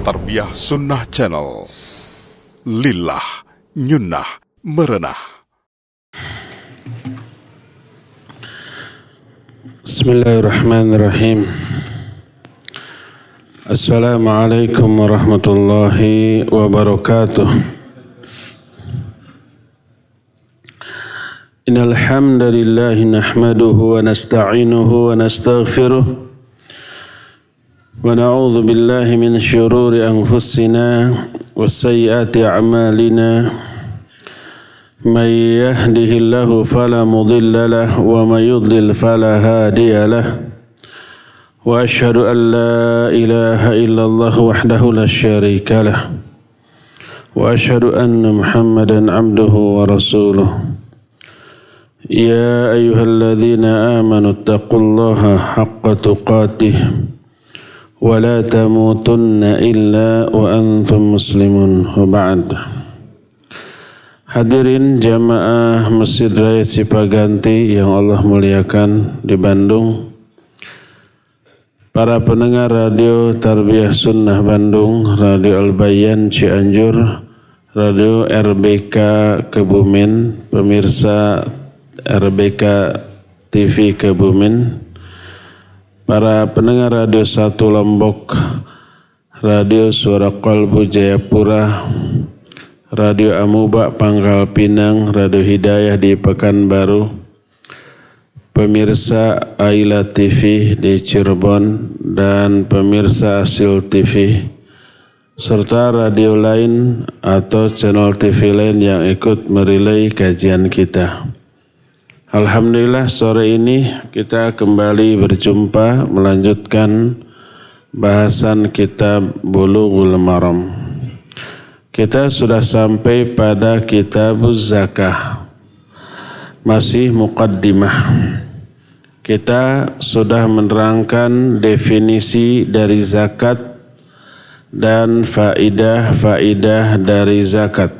Tarbiyah Sunnah Channel. Lillah Nyunnah Merenah. Bismillahirrahmanirrahim. Assalamualaikum warahmatullahi wabarakatuh. Innal hamdalillah nahmaduhu wa nasta'inuhu wa nastaghfiruh. ونعوذ بالله من شرور أنفسنا وسيئات أعمالنا من يهده الله فلا مضل له ومن يضلل فلا هادي له وأشهد أن لا إله إلا الله وحده لا شريك له وأشهد أن محمدا عبده ورسوله يا أيها الذين آمنوا اتقوا الله حق تقاته ولا تموتن إلا وأنتم مسلمون وبعد. Hadirin jamaah Masjid Raya Cipaganti yang Allah muliakan di Bandung, para pendengar radio Tarbiyah Sunnah Bandung, Radio Al-Bayan Cianjur, Radio RBK Kebumen, pemirsa RBK TV Kebumen, para pendengar Radio 1 Lombok, Radio Suara Qalbu Jayapura, Radio Amuba Pangkal Pinang, Radio Hidayah di Pekanbaru, pemirsa Aila TV di Cirebon, dan pemirsa Asil TV, serta radio lain atau channel TV lain yang ikut merelay kajian kita. Alhamdulillah, sore ini kita kembali berjumpa melanjutkan bahasan kitab Bulughul Maram. Kita sudah sampai pada Kitabuz Zakah, masih muqaddimah. Kita sudah menerangkan definisi dari zakat dan faidah-faidah dari zakat.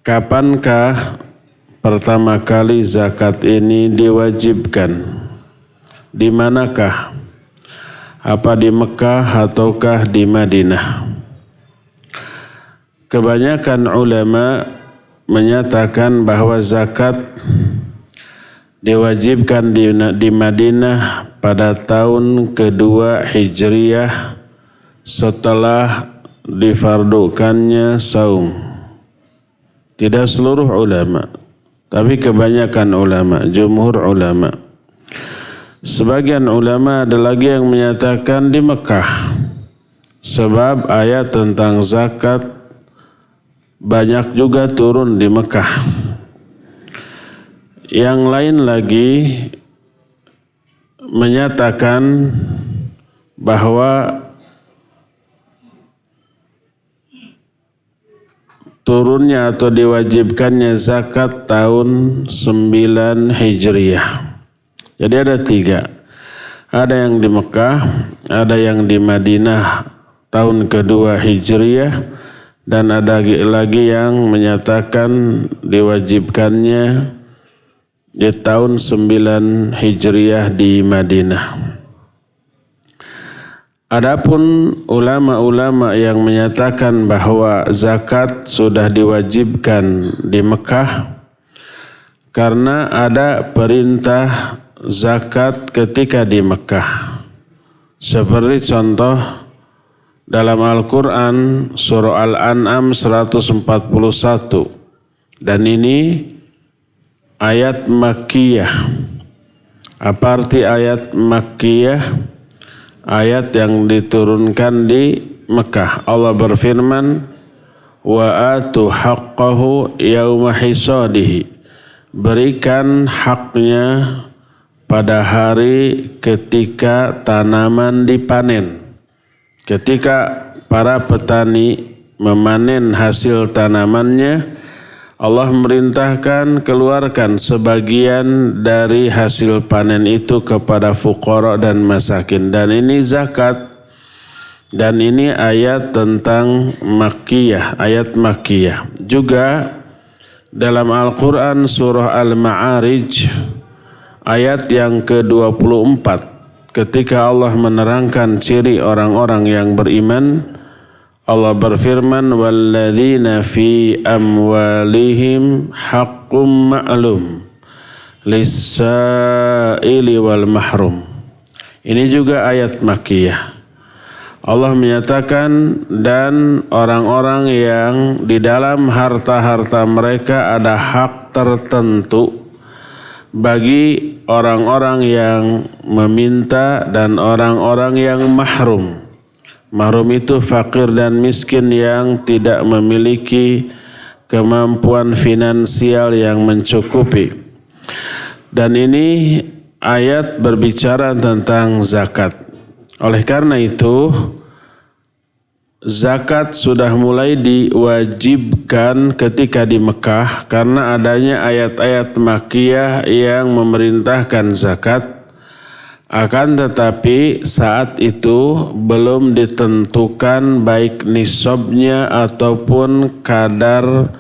Kapankah pertama kali zakat ini diwajibkan? Di manakah? Apa di Mekah ataukah di Madinah? Kebanyakan ulama menyatakan bahwa zakat diwajibkan di Madinah pada tahun kedua Hijriyah setelah difardukannya saum. Tidak seluruh ulama, tapi kebanyakan ulama, jumhur ulama. Sebagian ulama ada lagi yang menyatakan di Mekah, sebab ayat tentang zakat banyak juga turun di Mekah. Yang lain lagi menyatakan bahwa turunnya atau diwajibkannya zakat tahun 9 Hijriyah. Jadi ada 3. Ada yang di Mekah, ada yang di Madinah tahun kedua Hijriyah, dan ada lagi yang menyatakan diwajibkannya di tahun 9 Hijriyah di Madinah. Adapun ulama-ulama yang menyatakan bahwa zakat sudah diwajibkan di Mekah karena ada perintah zakat ketika di Mekah. Seperti contoh dalam Al-Quran surah Al-An'am 141, dan ini ayat Makkiyah. Apa arti ayat Makkiyah? Ayat yang diturunkan di Mekah. Allah berfirman, wa atu haqqahu yauma hisadihi, berikan haknya pada hari ketika tanaman dipanen. Ketika para petani memanen hasil tanamannya, Allah memerintahkan keluarkan sebagian dari hasil panen itu kepada fuqara dan masakin. Dan ini zakat. Dan ini ayat tentang Makkiyah, ayat Makkiyah. Juga dalam Al-Quran surah Al-Ma'arij ayat yang ke-24 ketika Allah menerangkan ciri orang-orang yang beriman, Allah berfirman, walladzina fi amwalihim haqqum ma'lum lis-sa'ili wal mahrum. Ini juga ayat Makkiyah. Allah menyatakan, dan orang-orang yang di dalam harta-harta mereka ada hak tertentu bagi orang-orang yang meminta dan orang-orang yang mahrum. Mahrum itu fakir dan miskin yang tidak memiliki kemampuan finansial yang mencukupi. Dan ini ayat berbicara tentang zakat. Oleh karena itu, zakat sudah mulai diwajibkan ketika di Mekah karena adanya ayat-ayat Makkiyah yang memerintahkan zakat. Akan tetapi saat itu belum ditentukan baik nisabnya ataupun kadar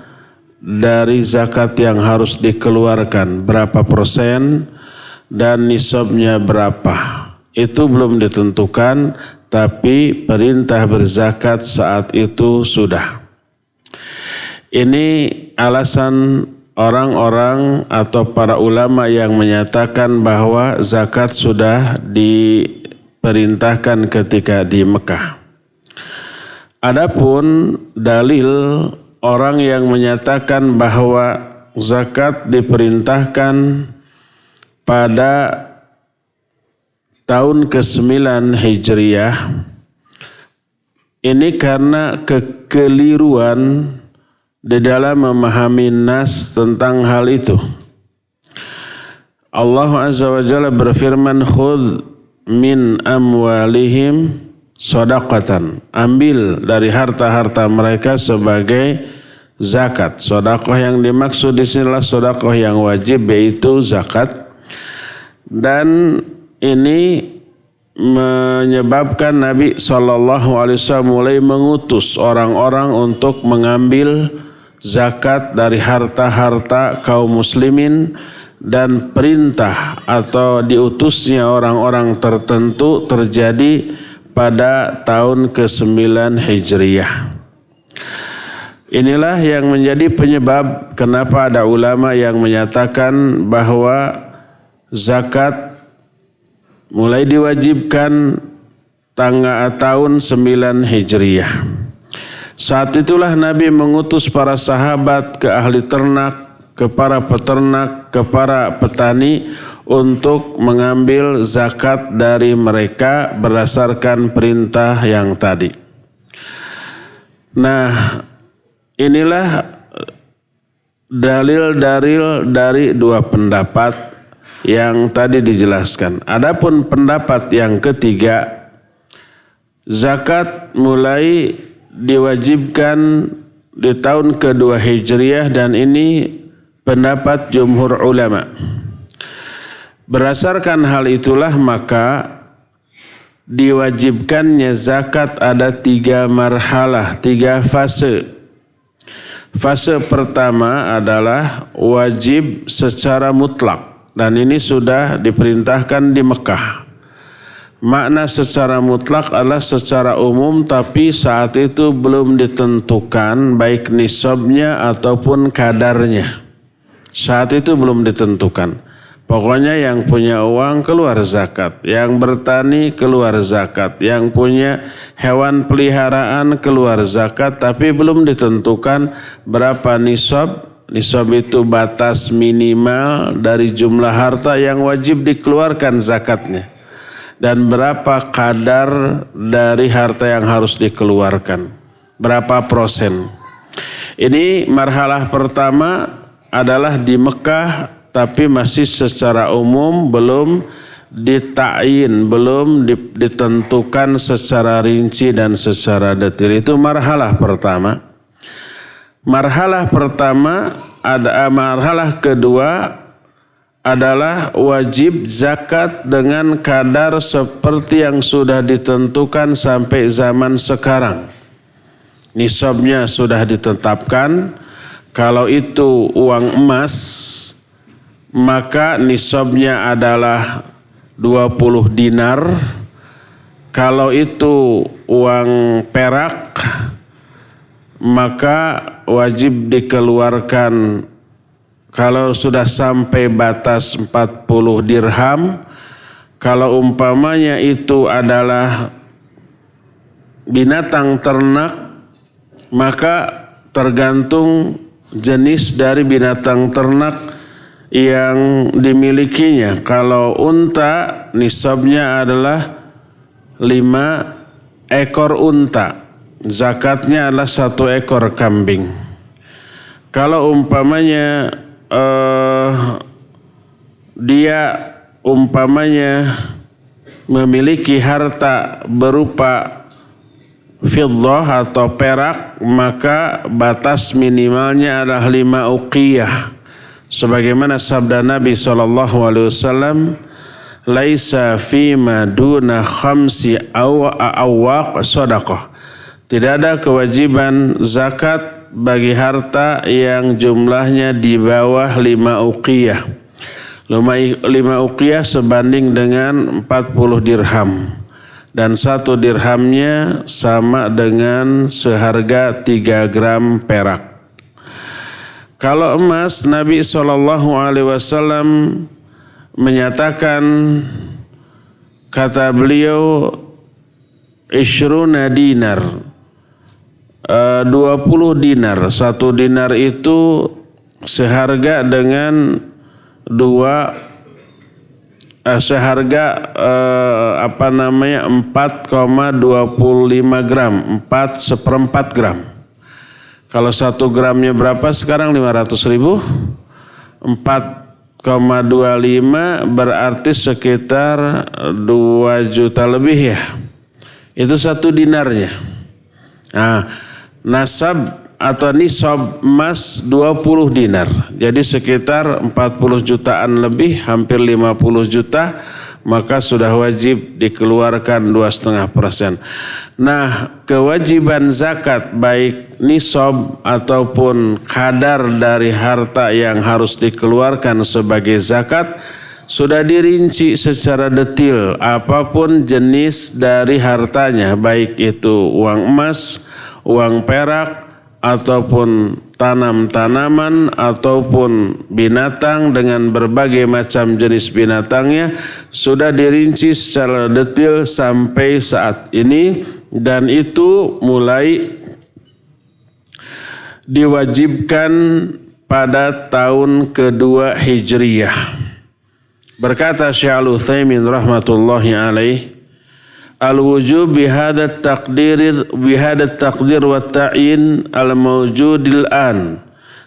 dari zakat yang harus dikeluarkan, berapa persen dan nisabnya berapa. Itu belum ditentukan, tapi perintah berzakat saat itu sudah. Ini alasan orang-orang atau para ulama yang menyatakan bahwa zakat sudah diperintahkan ketika di Mekah. Adapun dalil orang yang menyatakan bahwa zakat diperintahkan pada tahun ke-9 Hijriah, ini karena kekeliruan di dalam memahami nas tentang hal itu. Allah Azza wa Jalla berfirman, khudh min amwalihim shadaqatan. Ambil dari harta-harta mereka sebagai zakat. Sedekah yang dimaksud di sini adalah sedekah yang wajib, yaitu zakat. Dan ini menyebabkan Nabi SAW mulai mengutus orang-orang untuk mengambil zakat dari harta-harta kaum muslimin, dan perintah atau diutusnya orang-orang tertentu terjadi pada tahun ke-9 Hijriah. Inilah yang menjadi penyebab kenapa ada ulama yang menyatakan bahwa zakat mulai diwajibkan tahun 9 Hijriah. Saat itulah Nabi mengutus para sahabat ke ahli ternak, ke para peternak, ke para petani untuk mengambil zakat dari mereka berdasarkan perintah yang tadi. Nah, inilah dalil-dalil dari dua pendapat yang tadi dijelaskan. Adapun pendapat yang ketiga, zakat mulai diwajibkan di tahun kedua Hijriah, dan ini pendapat jumhur ulama. Berdasarkan hal itulah maka diwajibkannya zakat ada 3 marhalah, 3 fase. Fase pertama adalah wajib secara mutlak. Dan ini sudah diperintahkan di Mekah. Makna secara mutlak adalah secara umum, tapi saat itu belum ditentukan baik nisabnya ataupun kadarnya. Saat itu belum ditentukan. Pokoknya yang punya uang keluar zakat, yang bertani keluar zakat, yang punya hewan peliharaan keluar zakat, tapi belum ditentukan berapa nisab. Nisab itu batas minimal dari jumlah harta yang wajib dikeluarkan zakatnya. Dan berapa kadar dari harta yang harus dikeluarkan. Berapa persen. Ini marhalah pertama adalah di Mekah, tapi masih secara umum belum dita'yin, belum ditentukan secara rinci dan secara detail. Itu marhalah pertama. Marhalah kedua adalah wajib zakat dengan kadar seperti yang sudah ditentukan sampai zaman sekarang. Nisabnya sudah ditetapkan. Kalau itu uang emas, maka nisabnya adalah 20 dinar. Kalau itu uang perak, maka wajib dikeluarkan kalau sudah sampai batas 40 dirham. Kalau umpamanya itu adalah binatang ternak, maka tergantung jenis dari binatang ternak yang dimilikinya. Kalau unta, nisabnya adalah 5 ekor unta. Zakatnya adalah 1 ekor kambing. Kalau umpamanya dia memiliki harta berupa fiddah atau perak, maka batas minimalnya adalah 5 uqiyah. Sebagaimana sabda Nabi SAW, laisa fima duna khamsi awaq sadaqah. Tidak ada kewajiban zakat bagi harta yang jumlahnya di bawah 5 uqiyah. 5 uqiyah sebanding dengan 40 dirham. Dan 1 dirhamnya sama dengan seharga 3 gram perak. Kalau emas, Nabi SAW menyatakan, kata beliau, 20 dinar, 20 dinar. 1 dinar itu seharga dengan 4,25 gram, 4/4 gram. Kalau 1 gramnya berapa sekarang? 500.000. 4,25 berarti sekitar 2 juta lebih ya. Itu 1 dinarnya. Nah, nasab atau nisab emas 20 dinar. Jadi sekitar 40 jutaan lebih, hampir 50 juta. Maka sudah wajib dikeluarkan 2,5%. Nah, kewajiban zakat baik nisab ataupun kadar dari harta yang harus dikeluarkan sebagai zakat sudah dirinci secara detail. Apapun jenis dari hartanya, baik itu uang emas, uang perak, ataupun tanam-tanaman, ataupun binatang dengan berbagai macam jenis binatangnya, sudah dirinci secara detail sampai saat ini, dan itu mulai diwajibkan pada tahun kedua Hijriyah. Berkata Syekh Al-Utsaimin rahmatullahi alaih, al-wujub bihada taqdir wa ta'yin al-mawjudil an,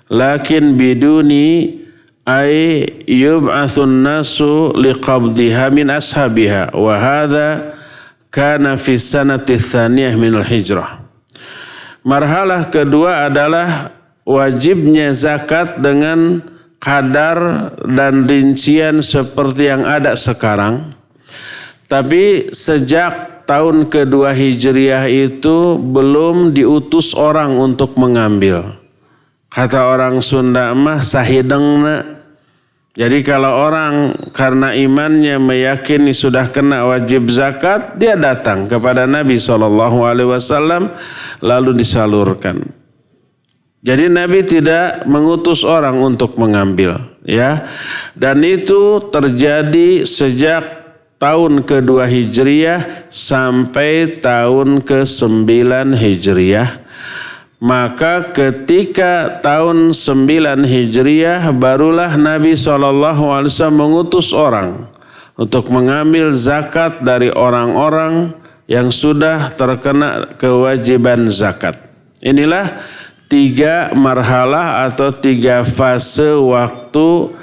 lakin biduni ay yub'athun nasu liqabdiha min ashabiha, wa hadha kana fi sanati tsaniyah min al-hijrah. Marhalah kedua adalah wajibnya zakat dengan kadar dan rincian seperti yang ada sekarang. Tapi sejak tahun kedua Hijriah itu belum diutus orang untuk mengambil. Kata orang Sunda mah sahidengna. Jadi kalau orang karena imannya meyakini sudah kena wajib zakat, dia datang kepada Nabi SAW lalu disalurkan. Jadi Nabi tidak mengutus orang untuk mengambil, ya. Dan itu terjadi sejak tahun kedua Hijriyah sampai tahun ke-9 Hijriyah. Maka ketika tahun 9 Hijriyah barulah Nabi SAW mengutus orang untuk mengambil zakat dari orang-orang yang sudah terkena kewajiban zakat. Inilah 3 marhalah atau 3 fase waktu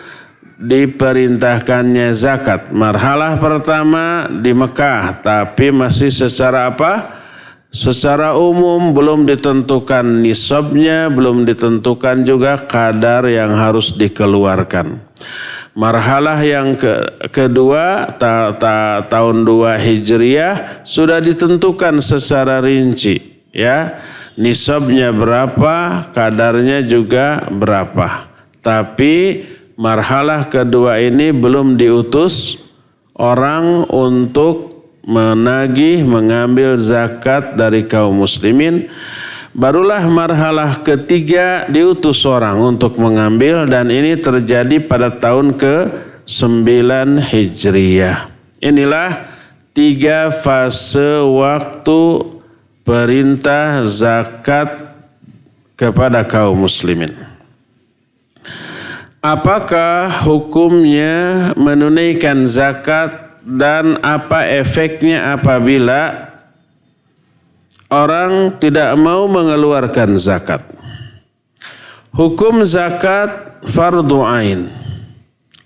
diperintahkannya zakat. Marhalah pertama di Mekah, tapi masih secara apa? Secara umum, belum ditentukan nisabnya, belum ditentukan juga kadar yang harus dikeluarkan. Marhalah yang kedua tahun 2 Hijriyah sudah ditentukan secara rinci, ya. Nisabnya berapa, kadarnya juga berapa. Tapi marhalah kedua ini belum diutus orang untuk menagih mengambil zakat dari kaum muslimin. Barulah marhalah ketiga diutus orang untuk mengambil, dan ini terjadi pada tahun ke-9 Hijriah. Inilah 3 fase waktu perintah zakat kepada kaum muslimin. Apakah hukumnya menunaikan zakat dan apa efeknya apabila orang tidak mau mengeluarkan zakat? Hukum zakat fardu ain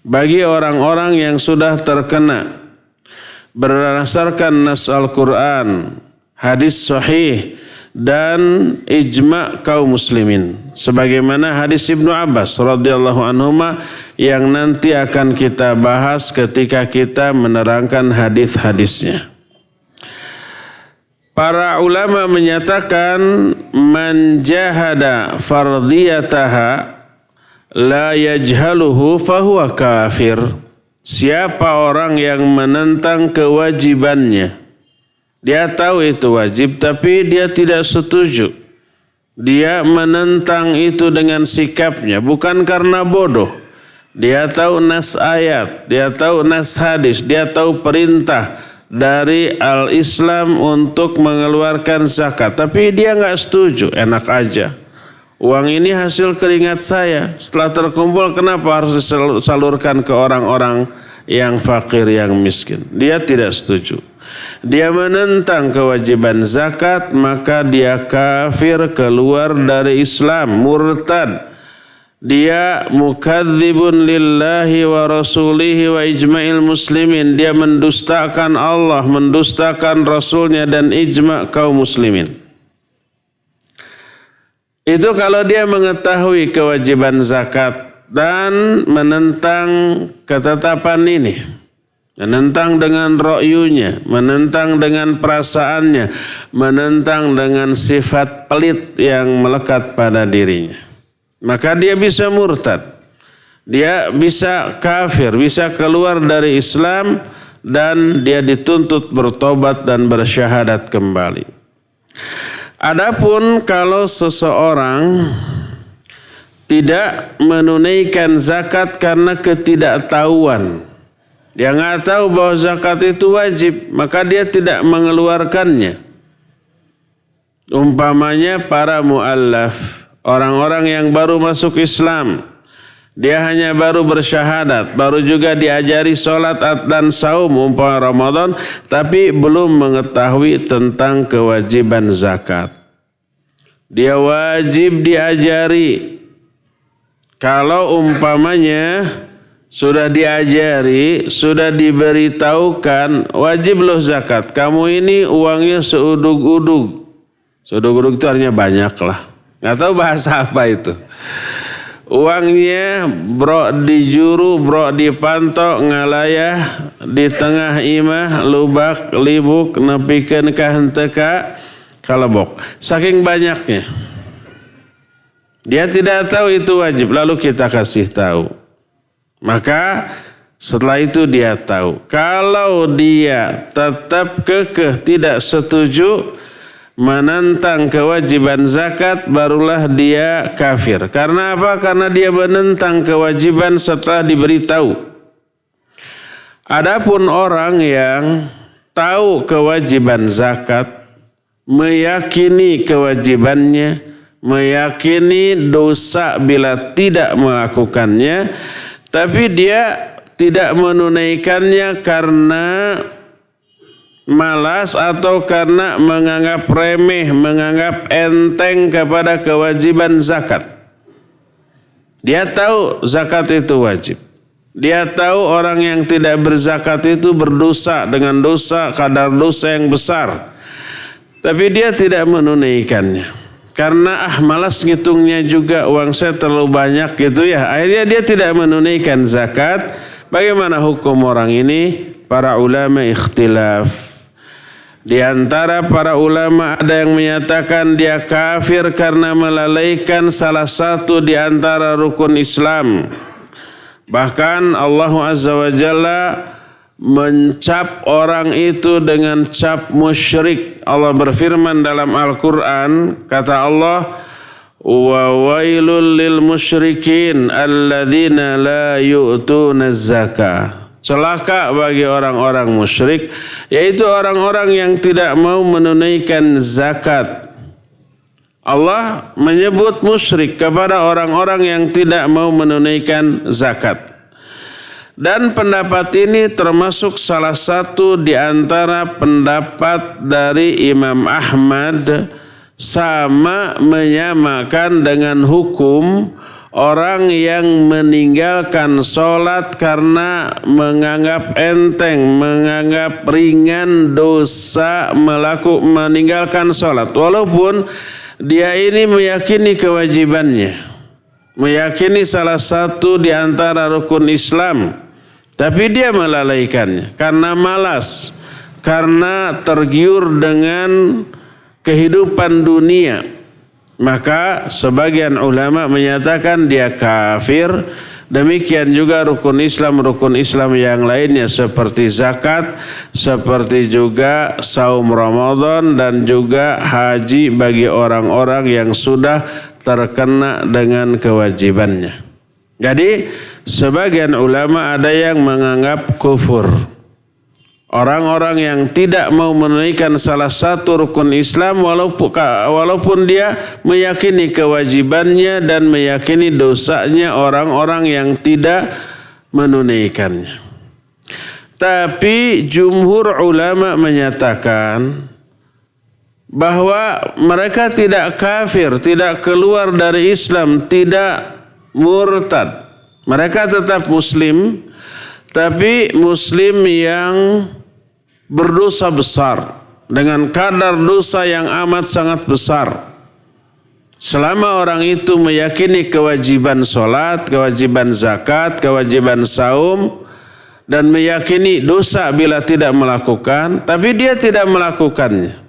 bagi orang-orang yang sudah terkena berdasarkan nas Al-Quran, hadis sahih, dan ijma' kaum muslimin. Sebagaimana hadis Ibnu Abbas radhiyallahu anhuma yang nanti akan kita bahas ketika kita menerangkan hadis-hadisnya. Para ulama menyatakan man jahada fardiyataha la yajhaluhu fahuwa kafir. Siapa orang yang menentang kewajibannya, dia tahu itu wajib tapi dia tidak setuju, dia menentang itu dengan sikapnya, bukan karena bodoh. Dia tahu nas ayat, dia tahu nas hadis, dia tahu perintah dari al-Islam untuk mengeluarkan zakat, tapi dia nggak setuju. Enak aja, uang ini hasil keringat saya, setelah terkumpul kenapa harus disalurkan ke orang-orang yang fakir, yang miskin? Dia tidak setuju. Dia menentang kewajiban zakat, maka dia kafir, keluar dari Islam, murtad. Dia mukadzibun lillahi wa rasulihi wa ijma'il muslimin. Dia mendustakan Allah, mendustakan Rasulnya dan ijma' kaum muslimin. Itu kalau dia mengetahui kewajiban zakat dan menentang ketetapan ini. Menentang dengan ra'yunya, menentang dengan perasaannya, menentang dengan sifat pelit yang melekat pada dirinya. Maka dia bisa murtad, dia bisa kafir, bisa keluar dari Islam, dan dia dituntut bertobat dan bersyahadat kembali. Adapun kalau seseorang tidak menunaikan zakat karena ketidaktahuan, dia nggak tahu bahwa zakat itu wajib, maka dia tidak mengeluarkannya. Umpamanya para mu'allaf, orang-orang yang baru masuk Islam, dia hanya baru bersyahadat, baru juga diajari sholat dan saum umpama Ramadan, tapi belum mengetahui tentang kewajiban zakat. Dia wajib diajari. Kalau umpamanya sudah diajari, sudah diberitahukan, wajib loh zakat. Kamu ini uangnya seudug-udug. Seudug-udug itu artinya banyak lah. Nggak tahu bahasa apa itu. Uangnya bro dijuru, bro dipantok, ngalayah, di tengah imah, lubak, libuk, nepikeun ka henteu ka kalebok. Saking banyaknya. Dia tidak tahu itu wajib, lalu kita kasih tahu. Maka setelah itu dia tahu. Kalau dia tetap kekeh tidak setuju, menentang kewajiban zakat, barulah dia kafir. Karena apa? Karena dia menentang kewajiban setelah diberitahu. Adapun orang yang tahu kewajiban zakat, meyakini kewajibannya, meyakini dosa bila tidak melakukannya, tapi dia tidak menunaikannya karena malas atau karena menganggap remeh, menganggap enteng kepada kewajiban zakat. Dia tahu zakat itu wajib. Dia tahu orang yang tidak berzakat itu berdosa dengan dosa, kadar dosa yang besar. Tapi dia tidak menunaikannya. Karena malas ngitungnya juga, uang saya terlalu banyak gitu ya. Akhirnya dia tidak menunaikan zakat. Bagaimana hukum orang ini? Para ulama ikhtilaf. Di antara para ulama ada yang menyatakan dia kafir karena melalaikan salah satu di antara rukun Islam. Bahkan Allah Azza wa Jalla mencap orang itu dengan cap musyrik. Allah berfirman dalam Al-Quran, kata Allah, wa wailul lil musyrikin alladzina la yu'tuna zakah. Celaka bagi orang-orang musyrik, yaitu orang-orang yang tidak mau menunaikan zakat. Allah menyebut musyrik kepada orang-orang yang tidak mau menunaikan zakat. Dan pendapat ini termasuk salah satu di antara pendapat dari Imam Ahmad, sama menyamakan dengan hukum orang yang meninggalkan sholat karena menganggap enteng, menganggap ringan dosa meninggalkan sholat. Walaupun dia ini meyakini kewajibannya, meyakini salah satu di antara rukun Islam, tapi dia melalaikannya karena malas, karena tergiur dengan kehidupan dunia. Maka sebagian ulama menyatakan dia kafir. Demikian juga rukun Islam yang lainnya seperti zakat, seperti juga saum Ramadan dan juga haji bagi orang-orang yang sudah terkena dengan kewajibannya. Jadi sebagian ulama ada yang menganggap kufur. Orang-orang yang tidak mau menunaikan salah satu rukun Islam walaupun dia meyakini kewajibannya dan meyakini dosanya orang-orang yang tidak menunaikannya. Tapi jumhur ulama menyatakan bahwa mereka tidak kafir, tidak keluar dari Islam, tidak murtad. Mereka tetap muslim, tapi muslim yang berdosa besar dengan kadar dosa yang amat sangat besar. Selama orang itu meyakini kewajiban sholat, kewajiban zakat, kewajiban saum, dan meyakini dosa bila tidak melakukan, tapi dia tidak melakukannya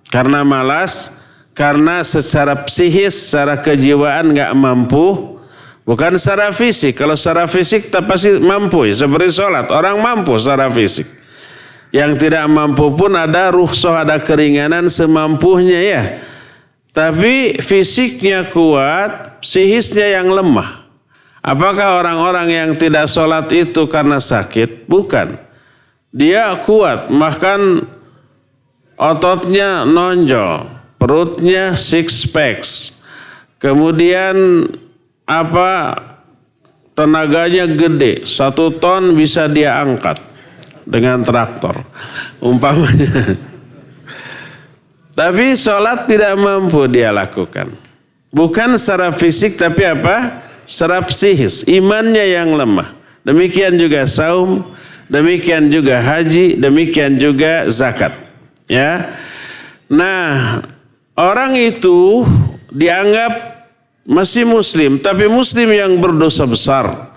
karena malas, karena secara psikis, secara kejiwaan gak mampu, bukan secara fisik. Kalau secara fisik tak pasti mampu, seperti sholat, orang mampu secara fisik. Yang tidak mampu pun ada rukhsah, ada keringanan semampunya ya. Tapi fisiknya kuat, psikisnya yang lemah. Apakah orang-orang yang tidak sholat itu karena sakit? Bukan. Dia kuat, bahkan ototnya nonjol, perutnya six packs. Kemudian tenaganya gede, 1 ton bisa dia angkat dengan traktor umpamanya. Tapi sholat tidak mampu dia lakukan. Bukan secara fisik tapi secara psikis, imannya yang lemah. Demikian juga saum, demikian juga haji, demikian juga zakat. Ya. Nah, orang itu dianggap masih muslim, tapi muslim yang berdosa besar.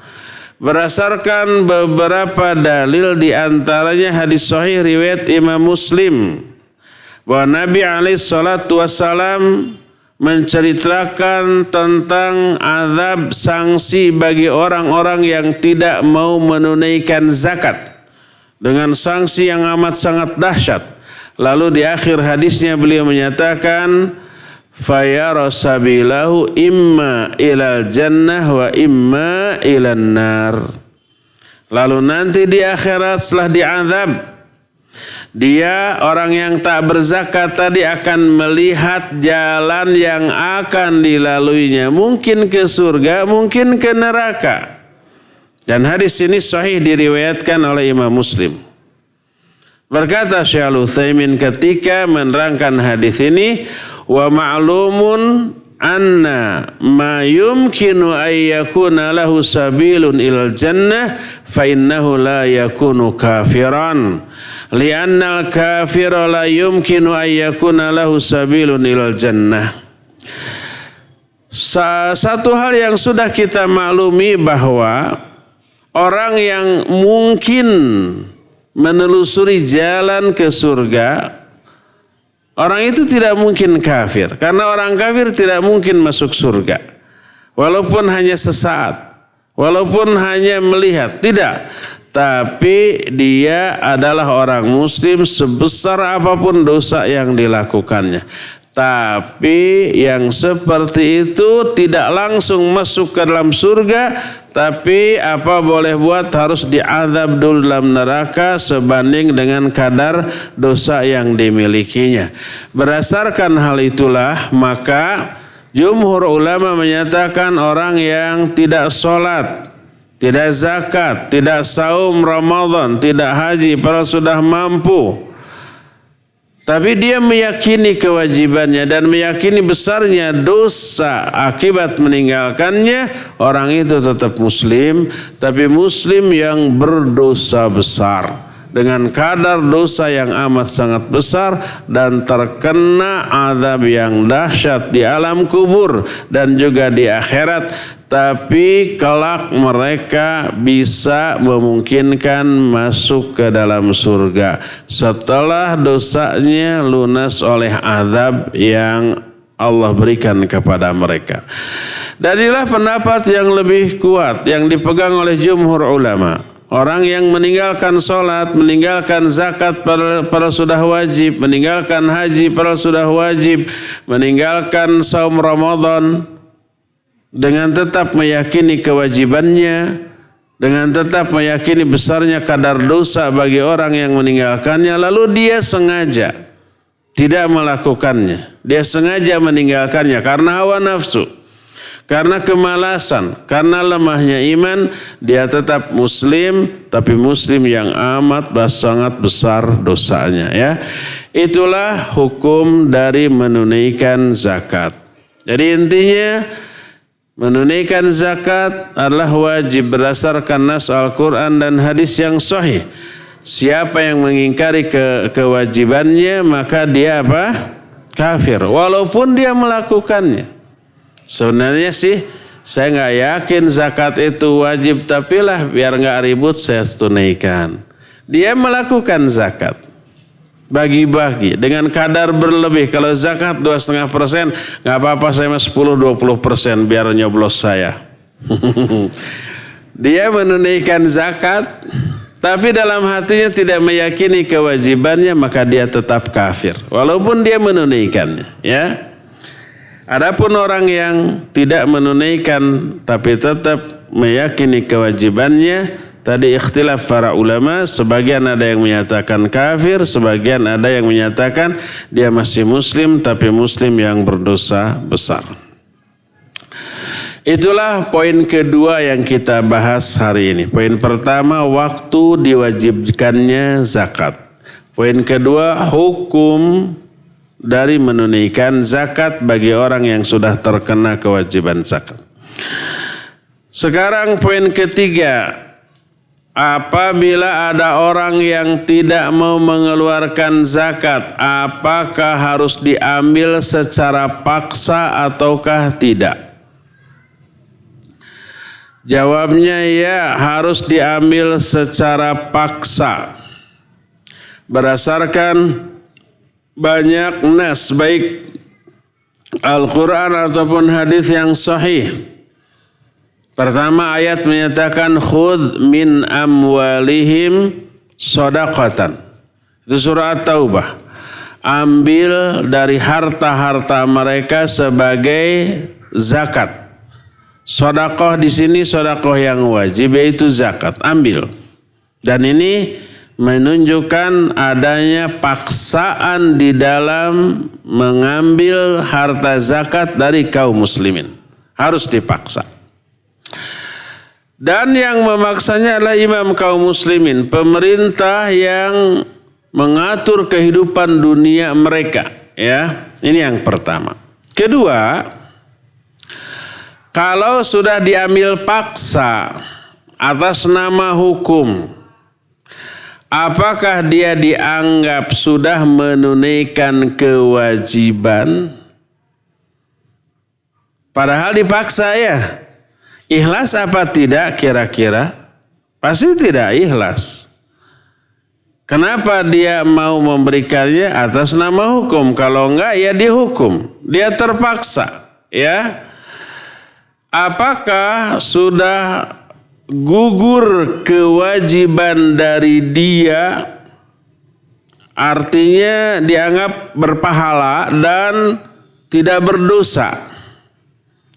Berdasarkan beberapa dalil, di antaranya hadis sahih riwayat Imam Muslim, bahwa Nabi SAW menceritakan tentang azab sanksi bagi orang-orang yang tidak mau menunaikan zakat dengan sanksi yang amat sangat dahsyat. Lalu di akhir hadisnya beliau menyatakan, fayara sabilahu imma ilal jannah wa imma ilan nar. Lalu nanti di akhirat setelah diazab, dia orang yang tak berzakat tadi akan melihat jalan yang akan dilaluinya, mungkin ke surga, mungkin ke neraka. Dan hadis ini sahih diriwayatkan oleh Imam Muslim. Berkata Syekh Al-Utsaimin ketika menerangkan hadis ini, wa ma'lumun anna ma yumkinu ay yakuna lahu sabilun ilal jannah fa innahu la yakunu kafiran li'anna al-kafira la yumkinu ay yakuna lahu sabilun ilal jannah. Satu hal yang sudah kita maklumi bahwa orang yang mungkin menelusuri jalan ke surga, orang itu tidak mungkin kafir. Karena orang kafir tidak mungkin masuk surga. Walaupun hanya sesaat. Walaupun hanya melihat, tidak. Tapi dia adalah orang muslim sebesar apapun dosa yang dilakukannya. Tapi yang seperti itu tidak langsung masuk ke dalam surga, tapi apa boleh buat harus diazab dulu dalam neraka sebanding dengan kadar dosa yang dimilikinya. Berdasarkan hal itulah maka jumhur ulama menyatakan orang yang tidak sholat, tidak zakat, tidak saum Ramadan, tidak haji, padahal sudah mampu, tapi dia meyakini kewajibannya dan meyakini besarnya dosa akibat meninggalkannya, orang itu tetap muslim, tapi muslim yang berdosa besar. Dengan kadar dosa yang amat sangat besar dan terkena azab yang dahsyat di alam kubur dan juga di akhirat. Tapi kelak mereka bisa memungkinkan masuk ke dalam surga setelah dosanya lunas oleh azab yang Allah berikan kepada mereka. Dan inilah pendapat yang lebih kuat yang dipegang oleh jumhur ulama. Orang yang meninggalkan sholat, meninggalkan zakat padahal sudah wajib, meninggalkan haji padahal sudah wajib, meninggalkan saum Ramadan dengan tetap meyakini kewajibannya, dengan tetap meyakini besarnya kadar dosa bagi orang yang meninggalkannya, lalu dia sengaja tidak melakukannya. Dia sengaja meninggalkannya karena hawa nafsu, karena kemalasan, karena lemahnya iman, dia tetap muslim, tapi muslim yang amat sangat besar dosanya, ya. Itulah hukum dari menunaikan zakat. Jadi intinya menunaikan zakat adalah wajib berdasarkan nas Al-Quran dan hadis yang sahih. Siapa yang mengingkari kewajibannya maka dia apa? Kafir, walaupun dia melakukannya. Sebenarnya sih saya nggak yakin zakat itu wajib, tapi lah biar nggak ribut saya tunaikan. Dia melakukan zakat, bagi-bagi dengan kadar berlebih. Kalau zakat 2,5%, nggak apa-apa, saya mah 10-20% biar nyoblos saya. Dia menunaikan zakat, tapi dalam hatinya tidak meyakini kewajibannya, maka dia tetap kafir, walaupun dia menunaikannya, ya. Adapun orang yang tidak menunaikan tapi tetap meyakini kewajibannya, tadi ikhtilaf para ulama, sebagian ada yang menyatakan kafir, sebagian ada yang menyatakan dia masih muslim tapi muslim yang berdosa besar. Itulah poin kedua yang kita bahas hari ini. Poin pertama, waktu diwajibkannya zakat. Poin kedua, hukum dari menunaikan zakat bagi orang yang sudah terkena kewajiban zakat. Sekarang poin ketiga, apabila ada orang yang tidak mau mengeluarkan zakat, apakah harus diambil secara paksa ataukah tidak? Jawabnya ya, harus diambil secara paksa. Berdasarkan banyak nas, baik Al-Quran ataupun hadis yang sahih. Pertama, ayat menyatakan khudh min amwalihim shadaqatan. Itu surah At-Taubah. Ambil dari harta-harta mereka sebagai zakat. Sedekah di sini sedekah yang wajib, yaitu zakat. Ambil. Dan ini menunjukkan adanya paksaan di dalam mengambil harta zakat dari kaum muslimin. Harus dipaksa. Dan yang memaksanya adalah imam kaum muslimin, pemerintah yang mengatur kehidupan dunia mereka, ya. Ini yang pertama. Kedua, kalau sudah diambil paksa atas nama hukum, apakah dia dianggap sudah menunaikan kewajiban? Padahal dipaksa, ya. Ikhlas apa tidak kira-kira? Pasti tidak ikhlas. Kenapa dia mau memberikannya atas nama hukum? Kalau enggak ya dihukum. Dia terpaksa, ya. Apakah sudah gugur kewajiban dari dia, artinya dianggap berpahala dan tidak berdosa.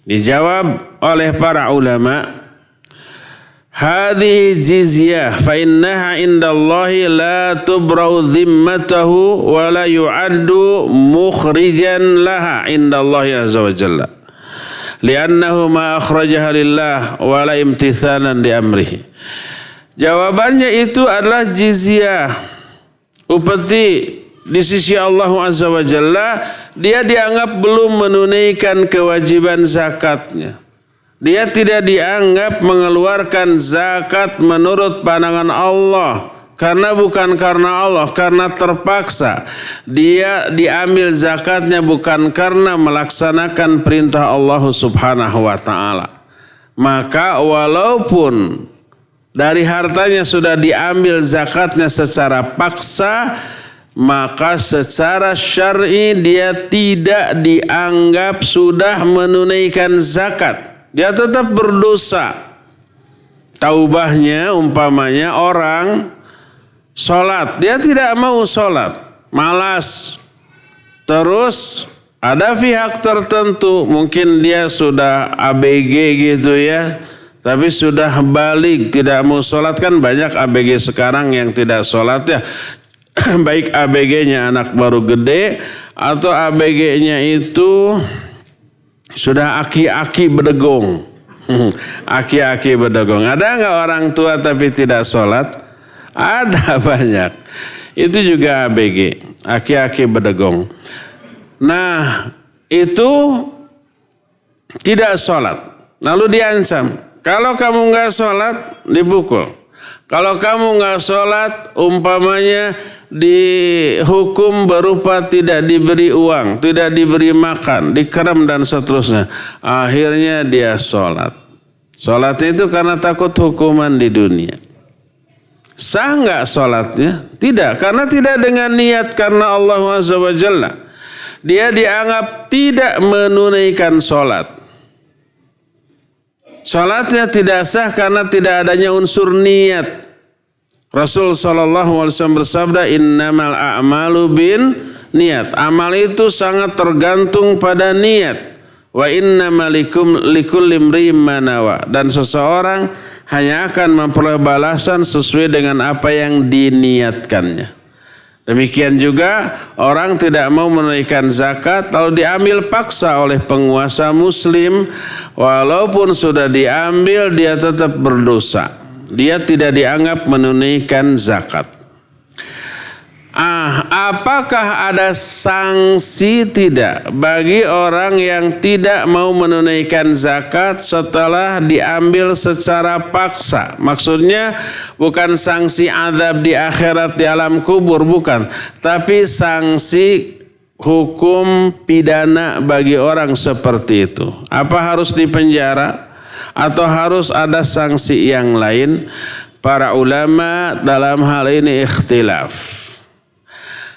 Dijawab oleh para ulama, hadhihi jizyah fa innaha indallahi la tubra'u dhimmatahu wa la yu'addu mukhrijan laha indallahi azza wa jalla. Li'annahu ma akhrajaha lillah wa la imtithalan di amrihi. Jawabannya itu adalah jizyah, upeti di sisi Allah azza wa jalla. Dia dianggap belum menunaikan kewajiban zakatnya. Dia tidak dianggap mengeluarkan zakat menurut pandangan Allah. Karena bukan karena Allah, karena terpaksa. Dia diambil zakatnya bukan karena melaksanakan perintah Allah subhanahu wa ta'ala. Maka walaupun dari hartanya sudah diambil zakatnya secara paksa, maka secara syar'i dia tidak dianggap sudah menunaikan zakat. Dia tetap berdosa. Taubahnya umpamanya orang sholat, dia tidak mau sholat, malas. Terus ada pihak tertentu, mungkin dia sudah ABG gitu ya, tapi sudah balik, tidak mau sholat. Kan banyak ABG sekarang yang tidak sholat ya. Baik ABG-nya anak baru gede, atau ABG-nya itu sudah aki-aki bedegong. Aki-aki bedegong. Ada nggak orang tua tapi tidak sholat? Ada banyak. Itu juga ABG, aki-aki bedegong. Nah, itu tidak sholat. Lalu diancam, kalau kamu nggak sholat dipukul. Kalau kamu nggak sholat, umpamanya dihukum berupa tidak diberi uang, tidak diberi makan, dikerem dan seterusnya. Akhirnya dia sholat. Sholatnya itu karena takut hukuman di dunia. Sah nggak sholatnya? Tidak, karena tidak dengan niat karena Allah azza wa jalla. Dia dianggap tidak menunaikan sholat. Sholatnya tidak sah karena tidak adanya unsur niat. Rasul SAW bersabda, innamal a'malu bin niat. Amal itu sangat tergantung pada niat. Wa innamal likulli imri'in ma nawa. Dan seseorang hanya akan memperoleh balasan sesuai dengan apa yang diniatkannya. Demikian juga orang tidak mau menunaikan zakat lalu diambil paksa oleh penguasa muslim, walaupun sudah diambil dia tetap berdosa. Dia tidak dianggap menunaikan zakat. Apakah ada sanksi tidak bagi orang yang tidak mau menunaikan zakat setelah diambil secara paksa? Maksudnya bukan sanksi azab di akhirat di alam kubur, bukan. Tapi sanksi hukum pidana bagi orang seperti itu. Apa harus dipenjara atau harus ada sanksi yang lain? Para ulama dalam hal ini ikhtilaf.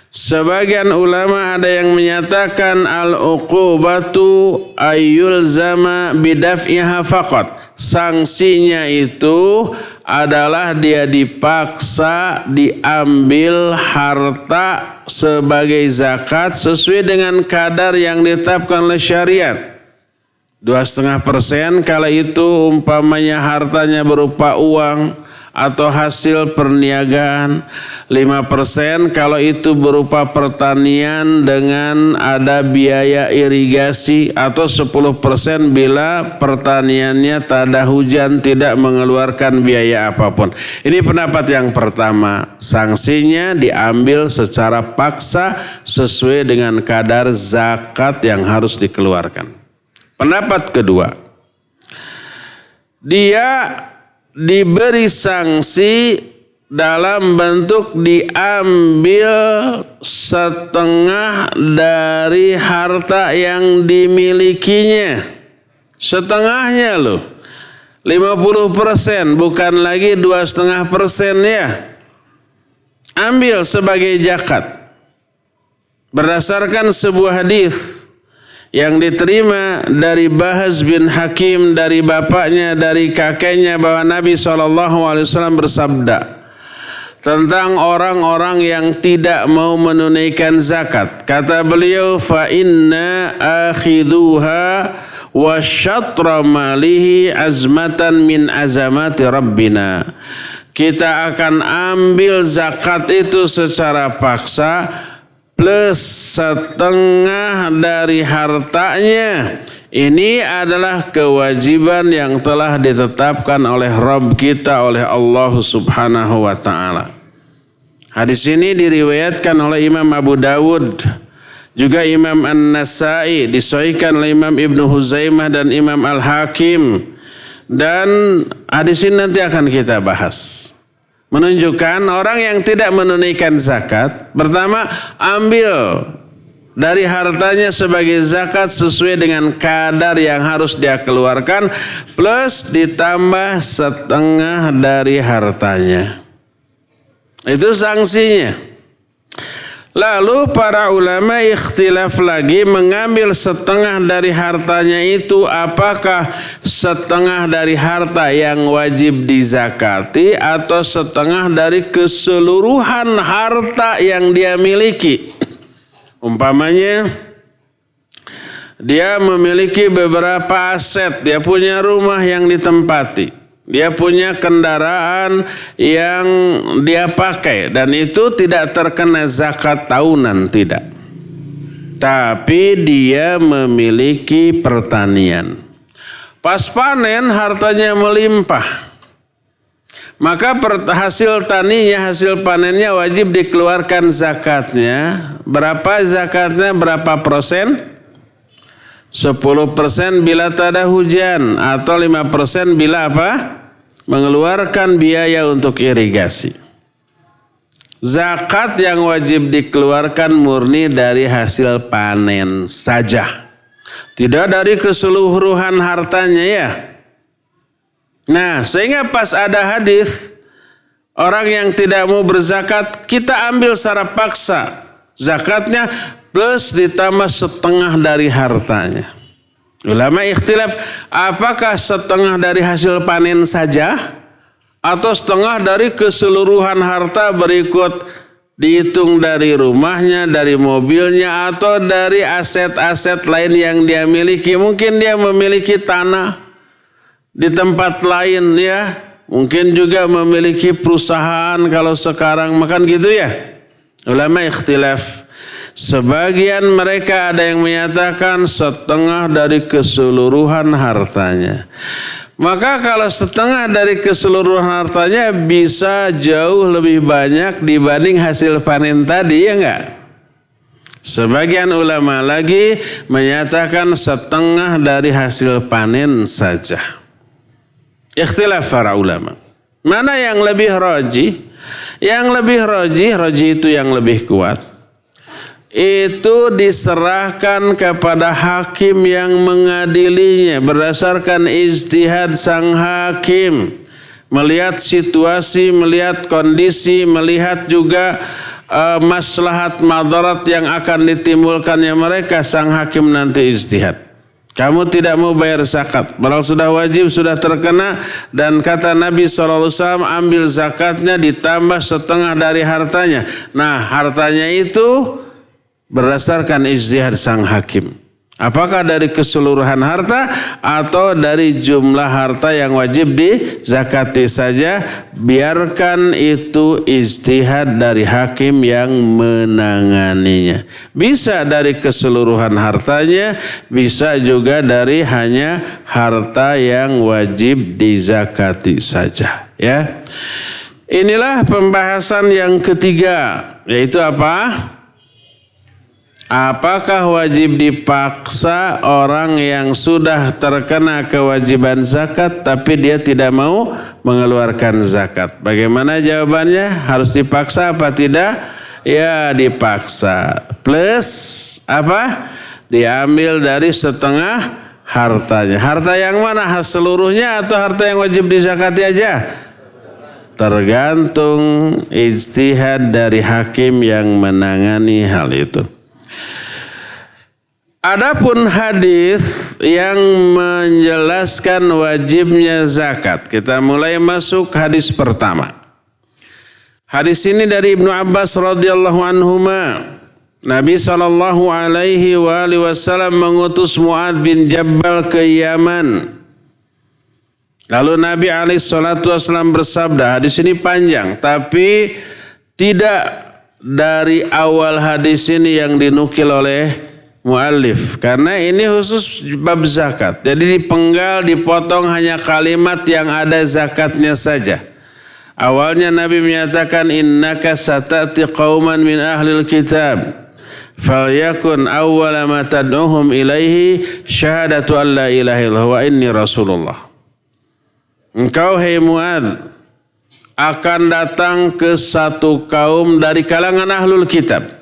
Sebagian ulama ada yang menyatakan al-uqubatu ayyul zama bidaf'iha faqat. Sanksinya itu adalah dia dipaksa diambil harta sebagai zakat sesuai dengan kadar yang ditetapkan oleh syariat. 2,5% kalau itu umpamanya hartanya berupa uang atau hasil perniagaan. 5% kalau itu berupa pertanian dengan ada biaya irigasi, atau 10% bila pertaniannya tak ada hujan, tidak mengeluarkan biaya apapun. Ini pendapat yang pertama, sanksinya diambil secara paksa sesuai dengan kadar zakat yang harus dikeluarkan. Pendapat kedua, dia diberi sanksi dalam bentuk diambil setengah dari harta yang dimilikinya. Setengahnya loh. 50%, bukan lagi 2,5% ya. Ambil sebagai zakat. Berdasarkan sebuah hadis yang diterima dari Bahz bin Hakim, dari bapaknya, dari kakeknya, bahwa Nabi SAW bersabda tentang orang-orang yang tidak mau menunaikan zakat. Kata beliau, fa inna akhidhuha wa syatra malihi azmatan min azamati rabbina. Kita akan ambil zakat itu secara paksa plus setengah dari hartanya. Ini adalah kewajiban yang telah ditetapkan oleh Rabb kita, oleh Allah Subhanahu wa ta'ala. Hadis ini diriwayatkan oleh Imam Abu Dawud, juga Imam An-Nasai, disahihkan oleh Imam Ibnu Huzaimah dan Imam Al-Hakim. Dan hadis ini nanti akan kita bahas. Menunjukkan orang yang tidak menunaikan zakat, pertama ambil dari hartanya sebagai zakat sesuai dengan kadar yang harus dia keluarkan, plus ditambah setengah dari hartanya. Itu sanksinya. Lalu para ulama ikhtilaf lagi, mengambil setengah dari hartanya itu apakah setengah dari harta yang wajib dizakati atau setengah dari keseluruhan harta yang dia miliki. Umpamanya dia memiliki beberapa aset, dia punya rumah yang ditempati, dia punya kendaraan yang dia pakai, dan itu tidak terkena zakat tahunan, tidak. Tapi dia memiliki pertanian. Pas panen hartanya melimpah. Maka hasil taninya, hasil panennya wajib dikeluarkan zakatnya. Berapa zakatnya? Berapa persen? 10% bila tak ada hujan, atau 5% bila apa? Mengeluarkan biaya untuk irigasi. Zakat yang wajib dikeluarkan murni dari hasil panen saja, tidak dari keseluruhan hartanya ya. Nah, sehingga pas ada hadis orang yang tidak mau berzakat, kita ambil secara paksa zakatnya plus ditambah setengah dari hartanya. Ulama ikhtilaf, apakah setengah dari hasil panen saja atau setengah dari keseluruhan harta berikut, dihitung dari rumahnya, dari mobilnya, atau dari aset-aset lain yang dia miliki. Mungkin dia memiliki tanah di tempat lain ya, mungkin juga memiliki perusahaan kalau sekarang, makan gitu ya. Ulama ikhtilaf. Sebagian mereka ada yang menyatakan setengah dari keseluruhan hartanya. Maka kalau setengah dari keseluruhan hartanya bisa jauh lebih banyak dibanding hasil panen tadi, ya enggak? Sebagian ulama lagi menyatakan setengah dari hasil panen saja. Ikhtilaf para ulama. Mana yang lebih rajih? Yang lebih rajih itu yang lebih kuat. Itu diserahkan kepada hakim yang mengadilinya berdasarkan ijtihad sang hakim. Melihat situasi, melihat kondisi, melihat juga maslahat madarat yang akan ditimbulkannya mereka, sang hakim nanti ijtihad. Kamu tidak mau bayar zakat, padahal sudah wajib, sudah terkena, dan kata Nabi SAW, ambil zakatnya ditambah setengah dari hartanya. Nah, hartanya itu berdasarkan ijtihad sang hakim. Apakah dari keseluruhan harta atau dari jumlah harta yang wajib dizakati saja? Biarkan itu ijtihad dari hakim yang menanganinya. Bisa dari keseluruhan hartanya, bisa juga dari hanya harta yang wajib dizakati saja. Ya, inilah pembahasan yang ketiga, yaitu apa? Apakah wajib dipaksa orang yang sudah terkena kewajiban zakat tapi dia tidak mau mengeluarkan zakat? Bagaimana jawabannya? Harus dipaksa apa tidak? Ya, dipaksa. Plus apa? Diambil dari setengah hartanya. Harta yang mana? Seluruhnya atau harta yang wajib dizakati aja? Tergantung ijtihad dari hakim yang menangani hal itu. Adapun hadis yang menjelaskan wajibnya zakat, kita mulai masuk hadis pertama. Hadis ini dari Ibnu Abbas radhiyallahu anhuma. Nabi sallallahu alaihi wasallam mengutus Mu'adz bin Jabal ke Yaman. Lalu Nabi alaihi salatu wasallam bersabda, hadis ini panjang tapi tidak dari awal hadis ini yang dinukil oleh muallif, karena ini khusus bab zakat. Jadi dipenggal, dipotong hanya kalimat yang ada zakatnya saja. Awalnya Nabi menyatakan innaka satati qauman min ahlil kitab falyakun awwala ma tad'uhum ilaihi syahadatu an la ilaha illallah wa inni rasulullah. Engkau hai Mu'adz akan datang ke satu kaum dari kalangan ahlul kitab.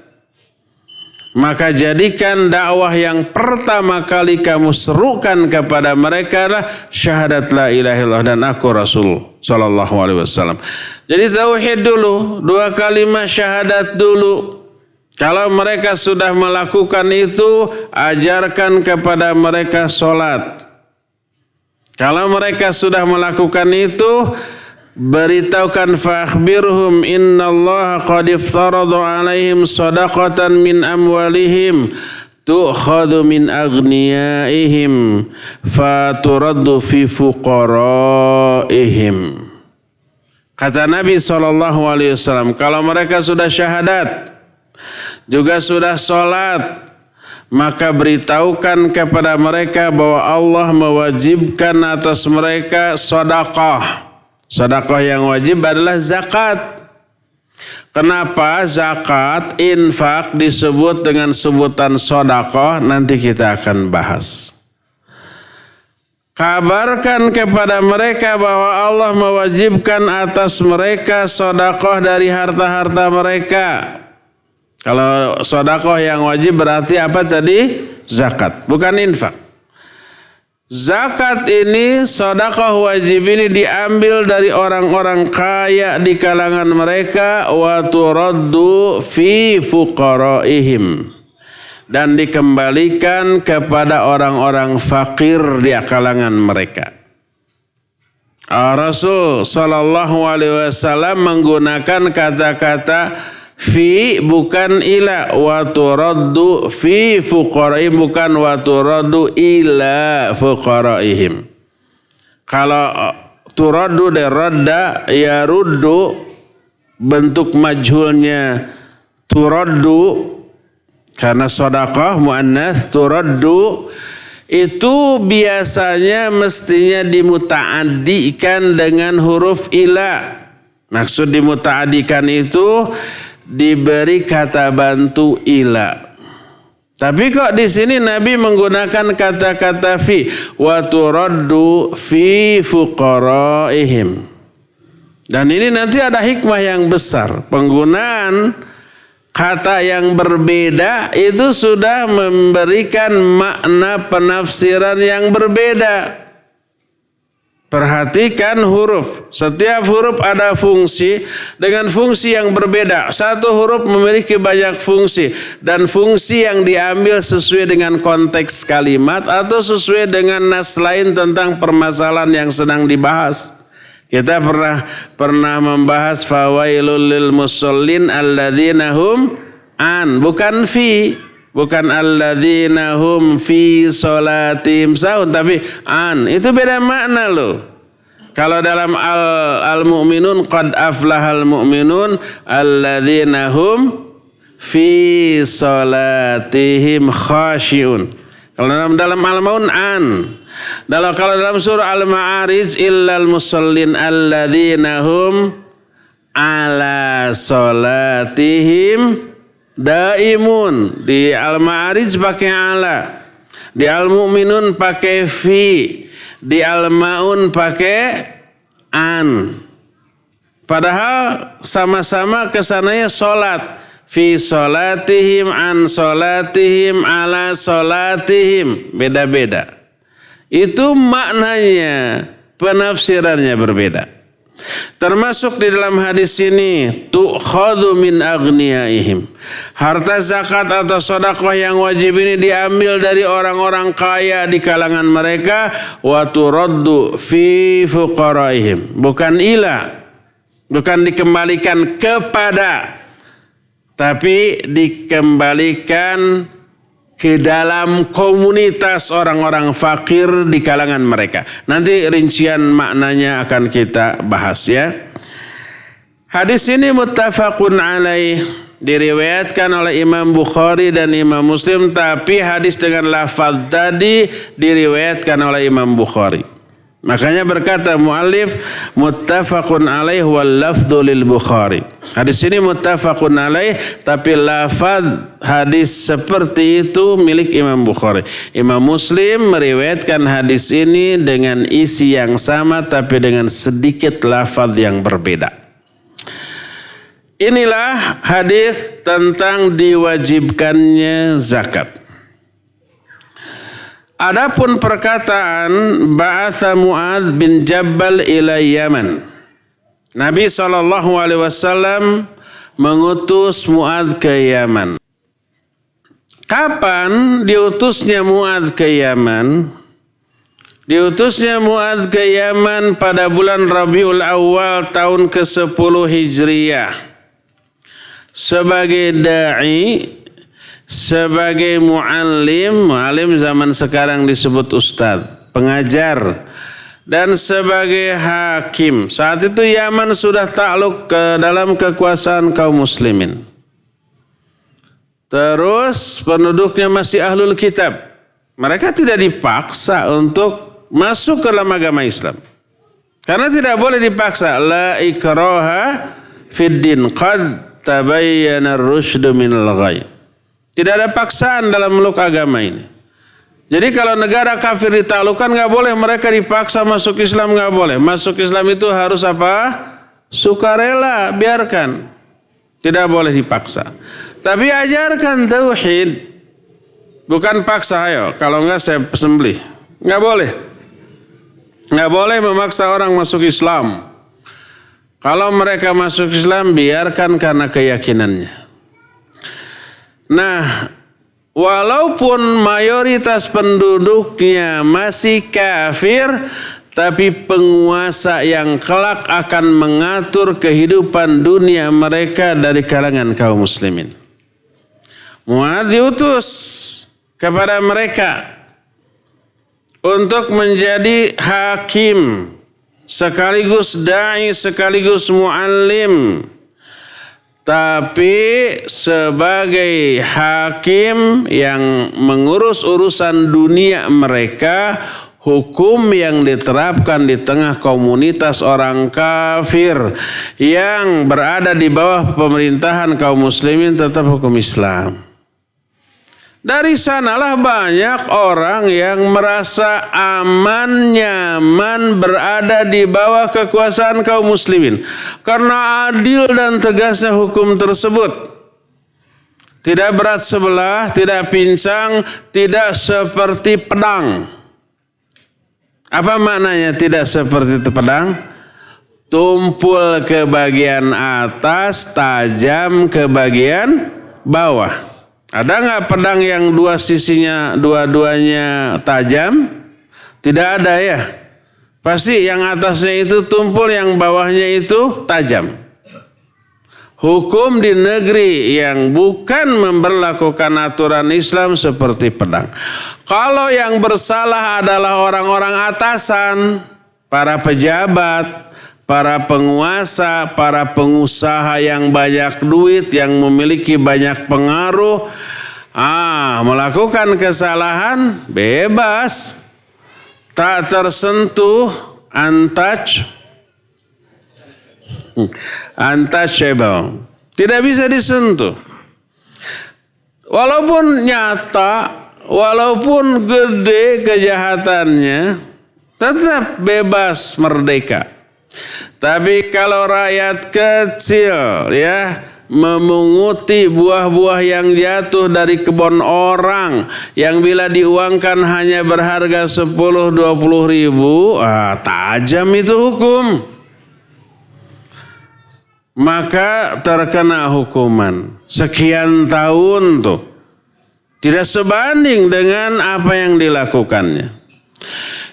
Maka jadikan dakwah yang pertama kali kamu serukan kepada mereka adalah syahadat la ilaha illallah dan aku Rasul sallallahu alaihi wasallam. Jadi tauhid dulu, dua kalimat syahadat dulu. Kalau mereka sudah melakukan itu, ajarkan kepada mereka salat. Kalau mereka sudah melakukan itu, beritahukan fakhbirhum innallaha qad iftarada alaihim shadaqatan min amwalihim tu'khadhu min aghniyaihim faturaddu fi fuqaraihim. Kata Nabi SAW, kalau mereka sudah syahadat juga sudah sholat, maka beritahukan kepada mereka bahwa Allah mewajibkan atas mereka sedekah. Sedekah yang wajib adalah zakat. Kenapa zakat, infak disebut dengan sebutan sedekah? Nanti kita akan bahas. Kabarkan kepada mereka bahwa Allah mewajibkan atas mereka sedekah dari harta-harta mereka. Kalau sedekah yang wajib berarti apa tadi? Zakat, bukan infak. Zakat ini, sedekah wajib ini diambil dari orang-orang kaya di kalangan mereka, wa turaddu fi fuqaraihim, dan dikembalikan kepada orang-orang fakir di kalangan mereka. Rasul sallallahu alaihi wasallam menggunakan kata-kata fi bukan ila, wa turaddu fi fuqaraihim bukan wa turaddu ila fuqaraihim. Kalau turaddu dan radda ya ruddu, bentuk majhulnya turaddu karena sedekah muannats, turaddu itu biasanya mestinya dimuta'addikan dengan huruf ila. Maksud dimuta'addikan itu diberi kata bantu ila. Tapi kok di sini Nabi menggunakan kata-kata fi, wa turaddu fi fuqaraihim. Dan ini nanti ada hikmah yang besar. Penggunaan kata yang berbeda itu sudah memberikan makna penafsiran yang berbeda. Perhatikan huruf. Setiap huruf ada fungsi dengan fungsi yang berbeda. Satu huruf memiliki banyak fungsi. Dan fungsi yang diambil sesuai dengan konteks kalimat atau sesuai dengan nas lain tentang permasalahan yang sedang dibahas. Kita pernah membahas fawailul lil musallin alladzina hum an, bukan fi. Bukan alladzina hum fi sholatim sahun, tapi an. Itu beda makna loh. Kalau dalam al-mu'minun qad aflahal mu'minun alladzina hum fi sholatihim khasyiun. Kalau dalam al-maun an. Kalau dalam surah al-ma'arij illal musallin alladzina hum ala sholatihim daimun. Di Al-Ma'arij pakai ala, di Al-Mu'minun pakai fi, di Al-Ma'un pakai an. Padahal sama-sama kesananya solat. Fi solatihim, an solatihim, ala solatihim. Beda-beda. Itu maknanya, penafsirannya berbeda. Termasuk di dalam hadis ini, tu'khadhu min aghniyaihim. Harta zakat atau sedekah yang wajib ini diambil dari orang-orang kaya di kalangan mereka, wa turaddu fi fuqaraihim. Bukan dikembalikan kepada, tapi dikembalikan ke dalam komunitas orang-orang fakir di kalangan mereka. Nanti rincian maknanya akan kita bahas ya. Hadis ini muttafaqun alaih, diriwayatkan oleh Imam Bukhari dan Imam Muslim, tapi hadis dengan lafaz tadi diriwayatkan oleh Imam Bukhari. Makanya berkata muallif muttafaqun alaih wal lafdhu lil Bukhari. Hadis ini muttafaqun alaih, tapi lafaz hadis seperti itu milik Imam Bukhari. Imam Muslim meriwayatkan hadis ini dengan isi yang sama tapi dengan sedikit lafaz yang berbeda. Inilah hadis tentang diwajibkannya zakat. Adapun perkataan ba'atha Mu'adz bin Jabal ila Yaman. Nabi SAW mengutus Mu'adz ke Yaman. Kapan diutusnya Mu'adz ke Yaman? Diutusnya Mu'adz ke Yaman pada bulan Rabiul Awal tahun ke-10 Hijriah. Sebagai da'i, sebagai muallim zaman sekarang disebut ustadz, pengajar, dan sebagai hakim. Saat itu Yaman sudah takluk ke dalam kekuasaan kaum muslimin. Terus penduduknya masih ahlul kitab. Mereka tidak dipaksa untuk masuk ke dalam agama Islam. Karena tidak boleh dipaksa. La ikraha fid din, qad tabayyana ar-rusydu minal ghayy. Tidak ada paksaan dalam meluk agama ini. Jadi kalau negara kafir ditaklukkan nggak boleh mereka dipaksa masuk Islam, nggak boleh. Masuk Islam itu harus apa? Sukarela, biarkan. Tidak boleh dipaksa. Tapi ajarkan tauhid. Bukan paksa, ayo. Kalau nggak saya sembelih. Nggak boleh. Nggak boleh memaksa orang masuk Islam. Kalau mereka masuk Islam, biarkan karena keyakinannya. Nah, walaupun mayoritas penduduknya masih kafir, tapi penguasa yang kelak akan mengatur kehidupan dunia mereka dari kalangan kaum muslimin. Mu'adz diutus kepada mereka untuk menjadi hakim, sekaligus da'i, sekaligus muallim. Tapi sebagai hakim yang mengurus urusan dunia mereka, hukum yang diterapkan di tengah komunitas orang kafir yang berada di bawah pemerintahan kaum muslimin tetap hukum Islam. Dari sanalah banyak orang yang merasa aman, nyaman berada di bawah kekuasaan kaum muslimin. Karena adil dan tegasnya hukum tersebut. Tidak berat sebelah, tidak pincang, tidak seperti pedang. Apa maknanya tidak seperti pedang? Tumpul ke bagian atas, tajam ke bagian bawah. Ada nggak pedang yang dua sisinya dua-duanya tajam? Tidak ada ya. Pasti yang atasnya itu tumpul, yang bawahnya itu tajam. Hukum di negeri yang bukan memberlakukan aturan Islam seperti pedang. Kalau yang bersalah adalah orang-orang atasan, para pejabat, para penguasa, para pengusaha yang banyak duit, yang memiliki banyak pengaruh, melakukan kesalahan bebas, tak tersentuh, untouchable, tidak bisa disentuh. Walaupun nyata, walaupun gede kejahatannya, tetap bebas, merdeka. Tapi kalau rakyat kecil ya memunguti buah-buah yang jatuh dari kebun orang yang bila diuangkan hanya berharga 10-20 ribu, tajam itu hukum. maka terkena hukuman sekian tahun tuh. Tidak sebanding dengan apa yang dilakukannya.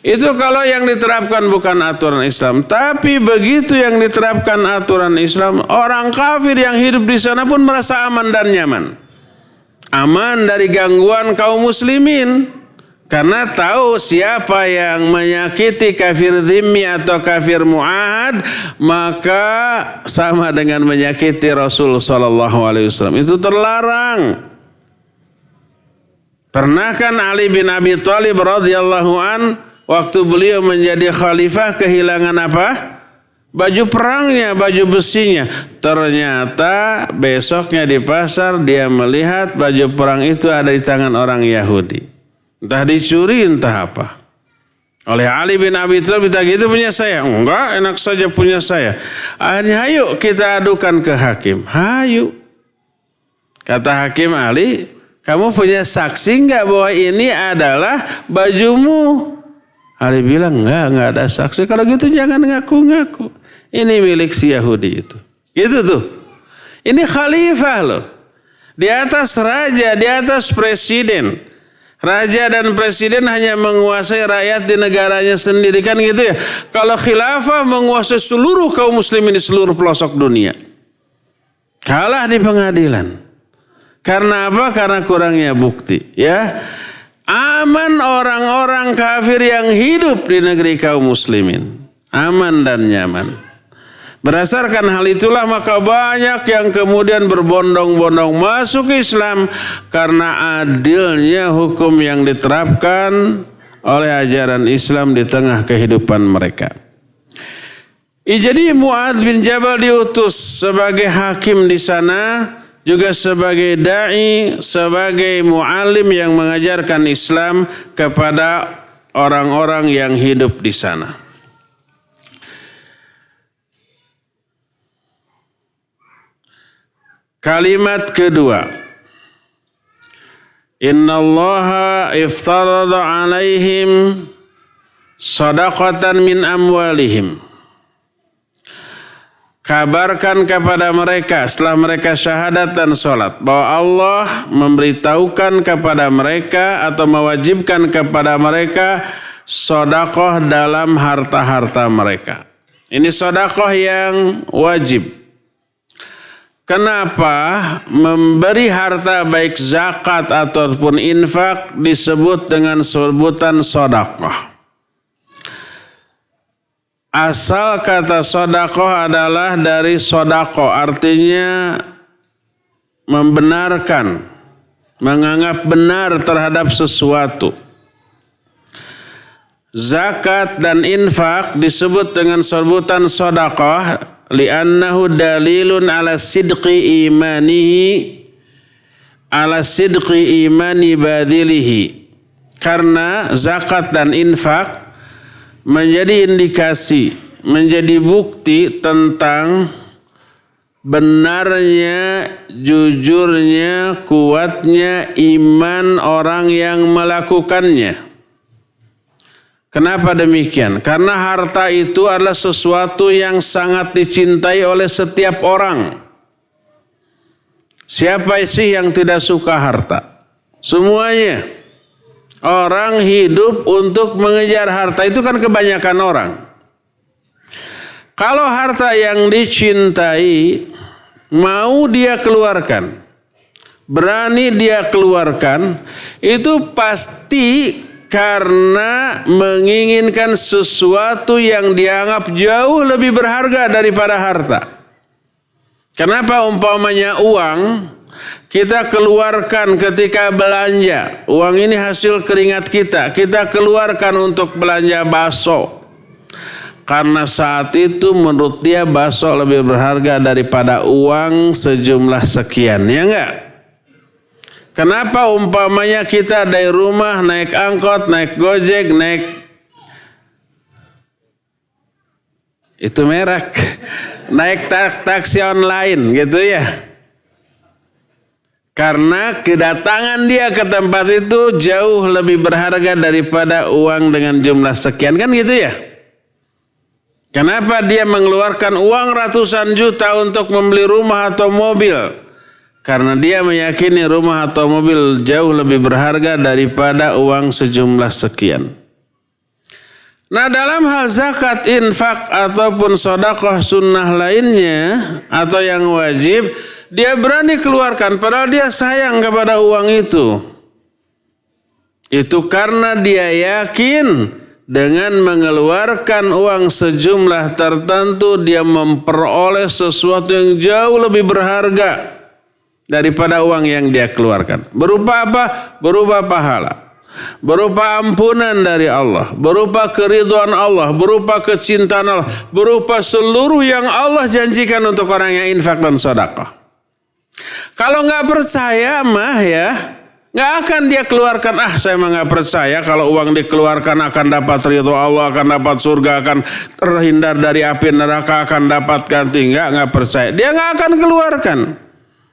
Itu kalau yang diterapkan bukan aturan Islam. Tapi begitu yang diterapkan aturan Islam, orang kafir yang hidup di sana pun merasa aman dan nyaman. Aman dari gangguan kaum muslimin. Karena tahu siapa yang menyakiti kafir zimmi atau kafir mu'ahad, maka sama dengan menyakiti Rasul SAW. Itu terlarang. Pernah kan Ali bin Abi Thalib radhiyallahu an waktu beliau menjadi khalifah kehilangan apa? Baju perangnya, baju besinya. Ternyata besoknya di pasar dia melihat baju perang itu ada di tangan orang Yahudi. Entah dicuri entah apa. Oleh Ali bin Abi Thalib ditagih, itu punya saya. Enggak, enak saja punya saya. Akhirnya ayo kita adukan ke hakim. Hayu. Kata hakim, Ali, kamu punya saksi enggak bahwa ini adalah bajumu? Ali bilang, enggak ada saksi. Kalau gitu jangan ngaku-ngaku. Ini milik si Yahudi itu. Gitu tuh. Ini khalifah loh. Di atas raja, di atas presiden. Raja dan presiden hanya menguasai rakyat di negaranya sendiri, kan gitu ya. Kalau khilafah menguasai seluruh kaum muslimin di seluruh pelosok dunia. Kalah di pengadilan. Karena apa? Karena kurangnya bukti, ya. Aman orang-orang kafir yang hidup di negeri kaum muslimin. Aman dan nyaman. Berdasarkan hal itulah maka banyak yang kemudian berbondong-bondong masuk Islam karena adilnya hukum yang diterapkan oleh ajaran Islam di tengah kehidupan mereka. Jadi Mu'adz bin Jabal diutus sebagai hakim di sana, juga sebagai da'i, sebagai mu'alim yang mengajarkan Islam kepada orang-orang yang hidup di sana. Kalimat kedua. Innallaha iftarada alaihim sadaqatan min amwalihim. Kabarkan kepada mereka setelah mereka syahadat dan sholat bahwa Allah memberitahukan kepada mereka atau mewajibkan kepada mereka sedekah dalam harta-harta mereka. Ini sedekah yang wajib. Kenapa memberi harta baik zakat ataupun infak disebut dengan sebutan sedekah? Asal kata sedekah adalah dari sedekah, artinya membenarkan, menganggap benar terhadap sesuatu. Zakat dan infak disebut dengan sebutan sedekah li'annahu dalilun ala sidqi imani badilihi. Karena zakat dan infak menjadi indikasi, menjadi bukti tentang benarnya, jujurnya, kuatnya iman orang yang melakukannya. Kenapa demikian? Karena harta itu adalah sesuatu yang sangat dicintai oleh setiap orang. Siapa sih yang tidak suka harta? Semuanya. Orang hidup untuk mengejar harta, itu kan kebanyakan orang. Kalau harta yang dicintai, mau dia keluarkan, berani dia keluarkan, itu pasti karena menginginkan sesuatu yang dianggap jauh lebih berharga daripada harta. Kenapa umpamanya uang kita keluarkan ketika belanja? Uang ini hasil keringat kita. Kita keluarkan untuk belanja bakso. Karena saat itu menurut dia bakso lebih berharga daripada uang sejumlah sekian. Ya enggak? Kenapa umpamanya kita dari rumah naik angkot, naik gojek, naik itu merek, naik taksi online gitu ya. Karena kedatangan dia ke tempat itu jauh lebih berharga daripada uang dengan jumlah sekian, kan gitu ya. Kenapa dia mengeluarkan uang ratusan juta untuk membeli rumah atau mobil? Karena dia meyakini rumah atau mobil jauh lebih berharga daripada uang sejumlah sekian. Nah, dalam hal zakat, infak, ataupun sedekah sunnah lainnya atau yang wajib, dia berani keluarkan padahal dia sayang kepada uang itu. Itu karena dia yakin dengan mengeluarkan uang sejumlah tertentu dia memperoleh sesuatu yang jauh lebih berharga daripada uang yang dia keluarkan. Berupa apa? Berupa pahala, berupa ampunan dari Allah, berupa keridhaan Allah, berupa kecintaan Allah, berupa seluruh yang Allah janjikan untuk orang yang infak dan sedekah. Kalau nggak percaya mah ya, nggak akan dia keluarkan. Saya mah nggak percaya kalau uang dikeluarkan akan dapat ridho Allah, akan dapat surga, akan terhindar dari api neraka, akan dapat ganti. Nggak percaya. Dia nggak akan keluarkan.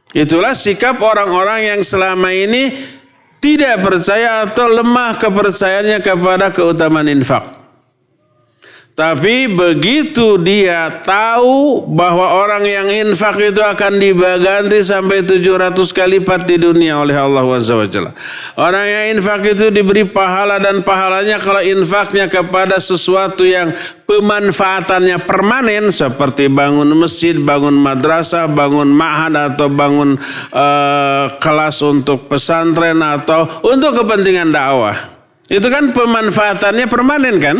Itulah sikap orang-orang yang selama ini tidak percaya atau lemah kepercayaannya kepada keutamaan infak. Tapi begitu dia tahu bahwa orang yang infak itu akan diganti sampai 700 kali lipat di dunia oleh Allah SWT. Orang yang infak itu diberi pahala dan pahalanya kalau infaknya kepada sesuatu yang pemanfaatannya permanen seperti bangun masjid, bangun madrasah, bangun ma'had atau bangun kelas untuk pesantren atau untuk kepentingan dakwah. Itu kan pemanfaatannya permanen kan?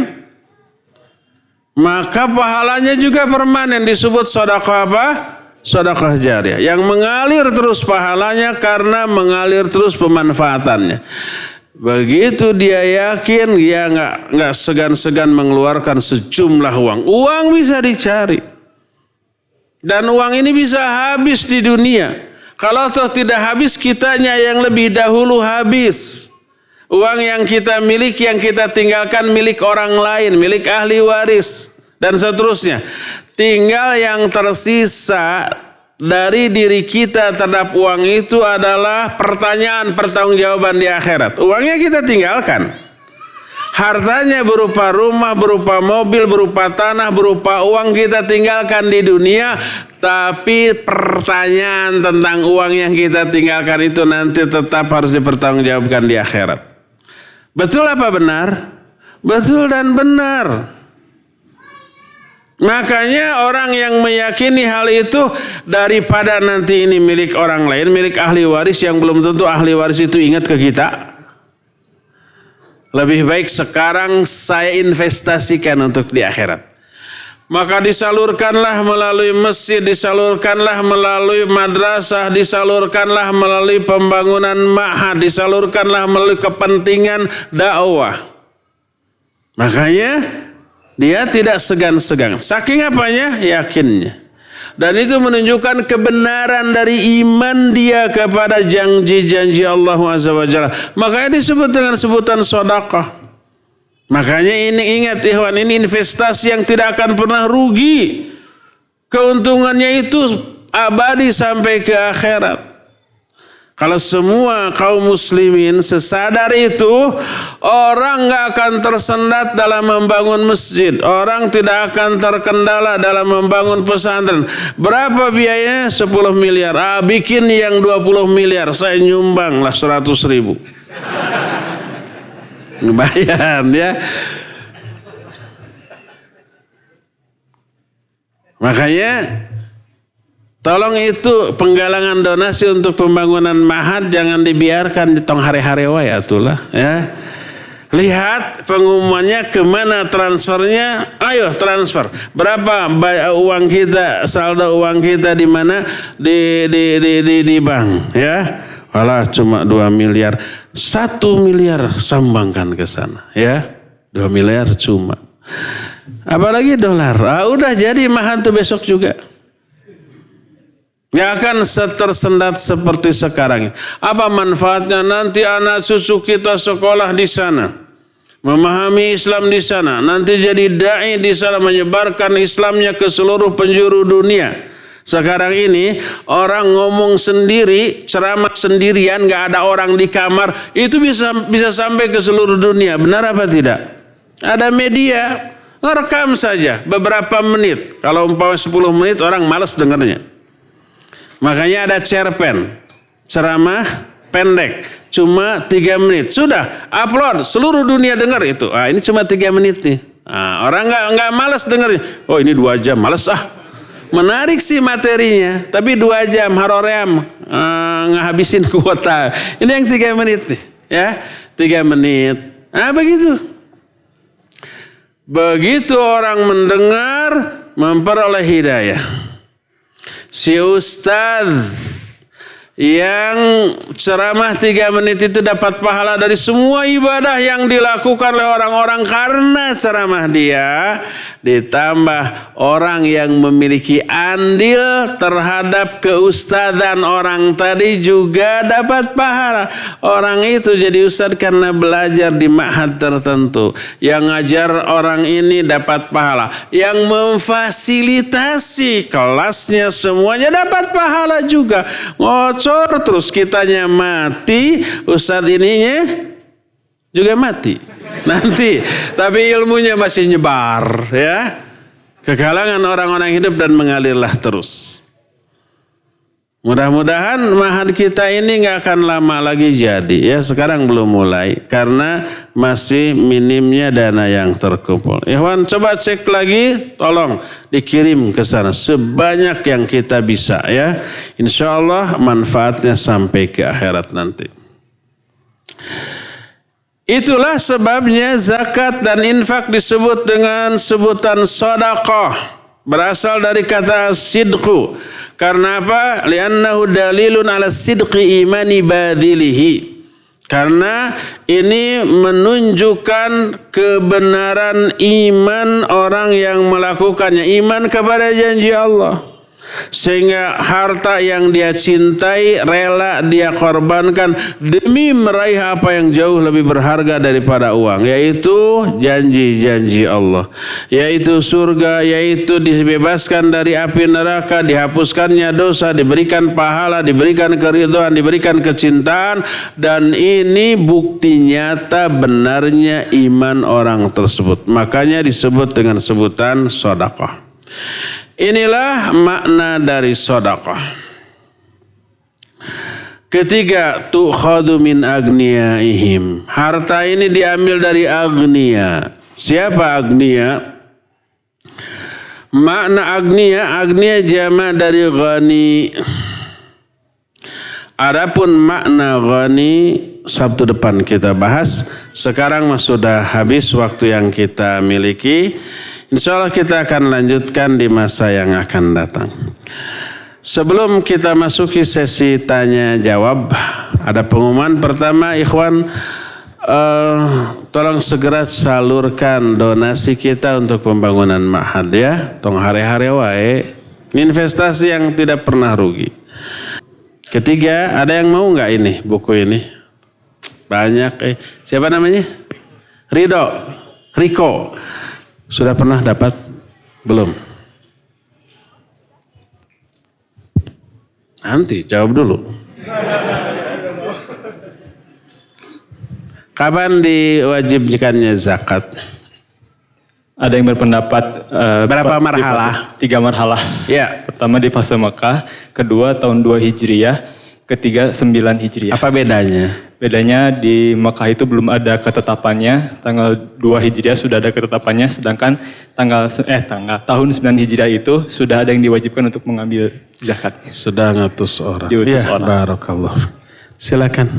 Maka pahalanya juga permanen, disebut sedekah apa? Sedekah jariyah. Yang mengalir terus pahalanya karena mengalir terus pemanfaatannya. Begitu dia yakin, dia nggak segan-segan mengeluarkan sejumlah uang. Uang bisa dicari. Dan uang ini bisa habis di dunia. Kalau toh tidak habis, kitanya yang lebih dahulu habis. Uang yang kita miliki, yang kita tinggalkan milik orang lain, milik ahli waris, dan seterusnya. Tinggal yang tersisa dari diri kita terhadap uang itu adalah pertanyaan pertanggungjawaban di akhirat. Uangnya kita tinggalkan. Hartanya berupa rumah, berupa mobil, berupa tanah, berupa uang kita tinggalkan di dunia. Tapi pertanyaan tentang uang yang kita tinggalkan itu nanti tetap harus dipertanggungjawabkan di akhirat. Betul apa benar? Betul dan benar. Makanya orang yang meyakini hal itu daripada nanti ini milik orang lain, milik ahli waris yang belum tentu ahli waris itu ingat ke kita. Lebih baik sekarang saya investasikan untuk di akhirat. Maka disalurkanlah melalui masjid, disalurkanlah melalui madrasah, disalurkanlah melalui pembangunan ma'had, disalurkanlah melalui kepentingan dakwah. Makanya dia tidak segan-segan. Saking apanya? Yakinnya. Dan itu menunjukkan kebenaran dari iman dia kepada janji-janji Allah SWT. Makanya disebut dengan sebutan sedekah. Makanya ini ingat ikhwan, ini investasi yang tidak akan pernah rugi. Keuntungannya itu abadi sampai ke akhirat. Kalau semua kaum muslimin sesadar itu, orang gak akan tersendat dalam membangun masjid. Orang tidak akan terkendala dalam membangun pesantren. Berapa biayanya? 10 miliar. Bikin yang 20 miliar. Saya nyumbang lah 100.000. Bayar ya. Makanya tolong itu penggalangan donasi untuk pembangunan ma'had jangan dibiarkan di tong hari-hari wae atulah ya. Lihat pengumumannya kemana transfernya, ayo transfer. Berapa uang kita, saldo uang kita di mana? Di bank ya. Walah cuma 2 miliar. 1 miliar sambangkan ke sana ya. 2 miliar cuma. Apalagi dolar. Udah jadi ma'had tuh besok juga. Gak akan tersendat seperti sekarang. Apa manfaatnya nanti anak cucu kita sekolah di sana, memahami Islam di sana, nanti jadi dai di sana menyebarkan Islamnya ke seluruh penjuru dunia. Sekarang ini orang ngomong sendiri, ceramah sendirian, gak ada orang di kamar, itu bisa sampai ke seluruh dunia. Benar apa tidak? Ada media, Ngerekam saja beberapa menit. Kalau umpama 10 menit orang malas dengarnya. Makanya ada cerpen, ceramah pendek, cuma 3 menit. Sudah, upload, seluruh dunia dengar itu. Ini cuma 3 menit nih. Orang nggak malas dengarnya. Oh ini 2 jam, malas Menarik sih materinya, tapi 2 jam haroream ngahabisin kuota. Ini yang 3 menit nih, ya 3 menit. Begitu. Begitu orang mendengar, memperoleh hidayah. Si ustadz yang ceramah 3 menit itu dapat pahala dari semua ibadah yang dilakukan oleh orang-orang karena ceramah dia. Ditambah orang yang memiliki andil terhadap keustadzan orang tadi juga dapat pahala. Orang itu jadi ustadz karena belajar di ma'had tertentu. Yang ngajar orang ini dapat pahala. Yang memfasilitasi kelasnya semuanya dapat pahala juga. Ngocor terus kitanya mati, ustadz ininya juga mati nanti, tapi ilmunya masih nyebar ya ke kalangan orang-orang hidup dan mengalirlah terus. Mudah-mudahan ma'had kita ini nggak akan lama lagi jadi ya. Sekarang belum mulai karena masih minimnya dana yang terkumpul. Ikhwan, coba cek lagi, tolong dikirim ke sana sebanyak yang kita bisa ya. Insya Allah manfaatnya sampai ke akhirat nanti. Itulah sebabnya zakat dan infak disebut dengan sebutan sedekah. Berasal dari kata sidqu. Karena apa? Li'annahu dalilun ala sidqi imani badilihi. Karena ini menunjukkan kebenaran iman orang yang melakukannya. Iman kepada janji Allah. Sehingga harta yang dia cintai rela dia korbankan demi meraih apa yang jauh lebih berharga daripada uang, yaitu janji-janji Allah, yaitu surga, yaitu dibebaskan dari api neraka, dihapuskannya dosa, diberikan pahala, diberikan keridhaan, diberikan kecintaan. Dan ini bukti nyata benarnya iman orang tersebut. Makanya disebut dengan sebutan sedekah. Inilah makna dari sedekah. Ketiga, tu'khadhu min agniyaihim. Harta ini diambil dari agniya. Siapa agniya? Makna agniya jama' dari ghani. Adapun makna ghani Sabtu depan kita bahas. Sekarang sudah habis waktu yang kita miliki. Insya Allah kita akan lanjutkan di masa yang akan datang. Sebelum kita masuki sesi tanya jawab, ada pengumuman pertama, ikhwan. Tolong segera salurkan donasi kita untuk pembangunan ma'had ya. Tong hari-hari wae. Investasi yang tidak pernah rugi. Ketiga, ada yang mau nggak ini buku ini? Banyak. Siapa namanya? Riko. Sudah pernah dapat? Belum? Nanti jawab dulu. Kapan diwajibkannya zakat? Ada yang berpendapat berapa marhalah? 3 marhalah. Ya. Pertama di fase Makkah, kedua tahun 2 Hijriah, ketiga 9 Hijriah. Apa bedanya? Bedanya di Makkah itu belum ada ketetapannya, tanggal 2 Hijriah sudah ada ketetapannya, sedangkan tahun 9 Hijriah itu sudah ada yang diwajibkan untuk mengambil zakat. Sudah ngatus orang. Diutus orang. Barakallah. Silakan.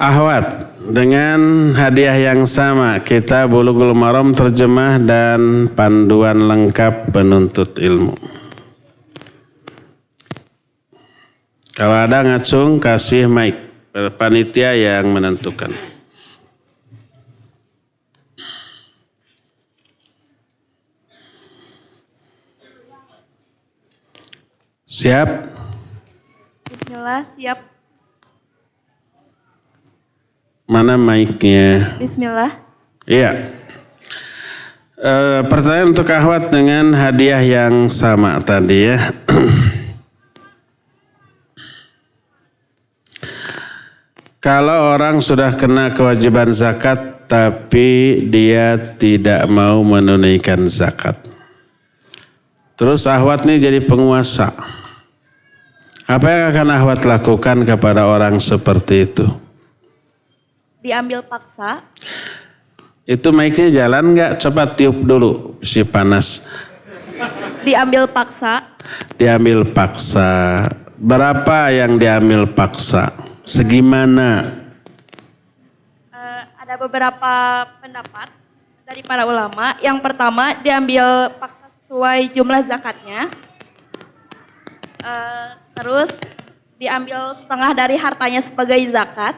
Ahwat, dengan hadiah yang sama, kita Bulughul Maram terjemah dan panduan lengkap penuntut ilmu. Kalau ada ngacung, kasih mic. Panitia yang menentukan. Siap? Bismillah, siap. Mana mic-nya? Bismillah. Iya. Pertanyaan untuk akhwat dengan hadiah yang sama tadi ya. Kalau orang sudah kena kewajiban zakat tapi dia tidak mau menunaikan zakat. Terus akhwat ini jadi penguasa. Apa yang akan akhwat lakukan kepada orang seperti itu? Diambil paksa. Itu mic-nya jalan nggak? Coba tiup dulu, si panas. Diambil paksa. Diambil paksa. Berapa yang diambil paksa? Segimana? Ada beberapa pendapat dari para ulama. Yang pertama, diambil paksa sesuai jumlah zakatnya. Terus diambil setengah dari hartanya sebagai zakat.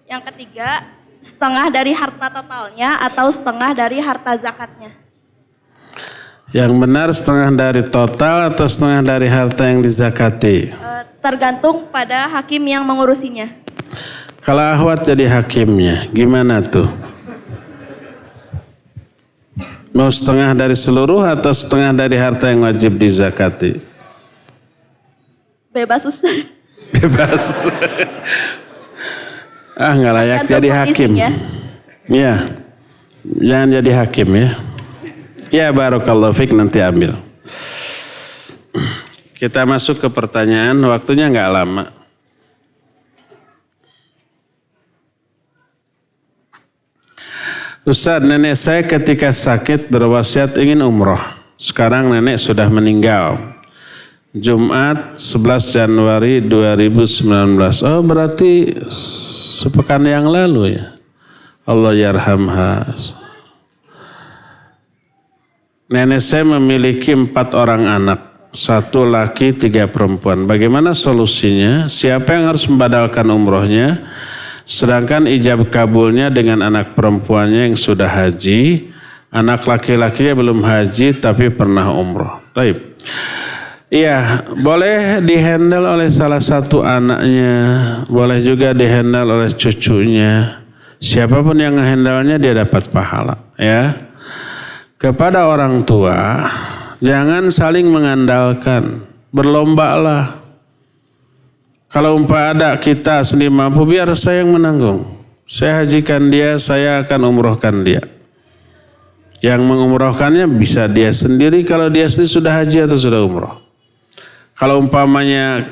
Yang ketiga, setengah dari harta totalnya atau setengah dari harta zakatnya. Yang benar setengah dari total atau setengah dari harta yang dizakati? Tergantung pada hakim yang mengurusinya. Kalau akhwat jadi hakimnya, gimana tuh? Mau setengah dari seluruh atau setengah dari harta yang wajib dizakati? Bebas, Ustaz. Bebas. Nggak layak jadi hakim. Iya, jangan jadi hakim ya. Ya barakallahu fik, nanti ambil. Kita masuk ke pertanyaan, waktunya nggak lama. Ustaz, nenek saya ketika sakit berwasiat ingin umroh. Sekarang nenek sudah meninggal. Jumat 11 Januari 2019. Oh berarti sepekan yang lalu ya. Allah yarhamha. Nenek saya memiliki 4 orang anak. 1 laki 3 perempuan. Bagaimana solusinya? Siapa yang harus membadalkan umrohnya? Sedangkan ijab kabulnya dengan anak perempuannya yang sudah haji. Anak laki-lakinya belum haji tapi pernah umroh. Taib. Iya, boleh dihandle oleh salah satu anaknya. Boleh juga dihandle oleh cucunya. Siapapun yang ngehandle-nya dia dapat pahala. Ya. Kepada orang tua, jangan saling mengandalkan. Berlombalah. Kalau ada kita sendiri mampu, biar saya yang menanggung. Saya hajikan dia, saya akan umrohkan dia. Yang mengumrohkannya bisa dia sendiri kalau dia sendiri sudah haji atau sudah umroh. Kalau umpamanya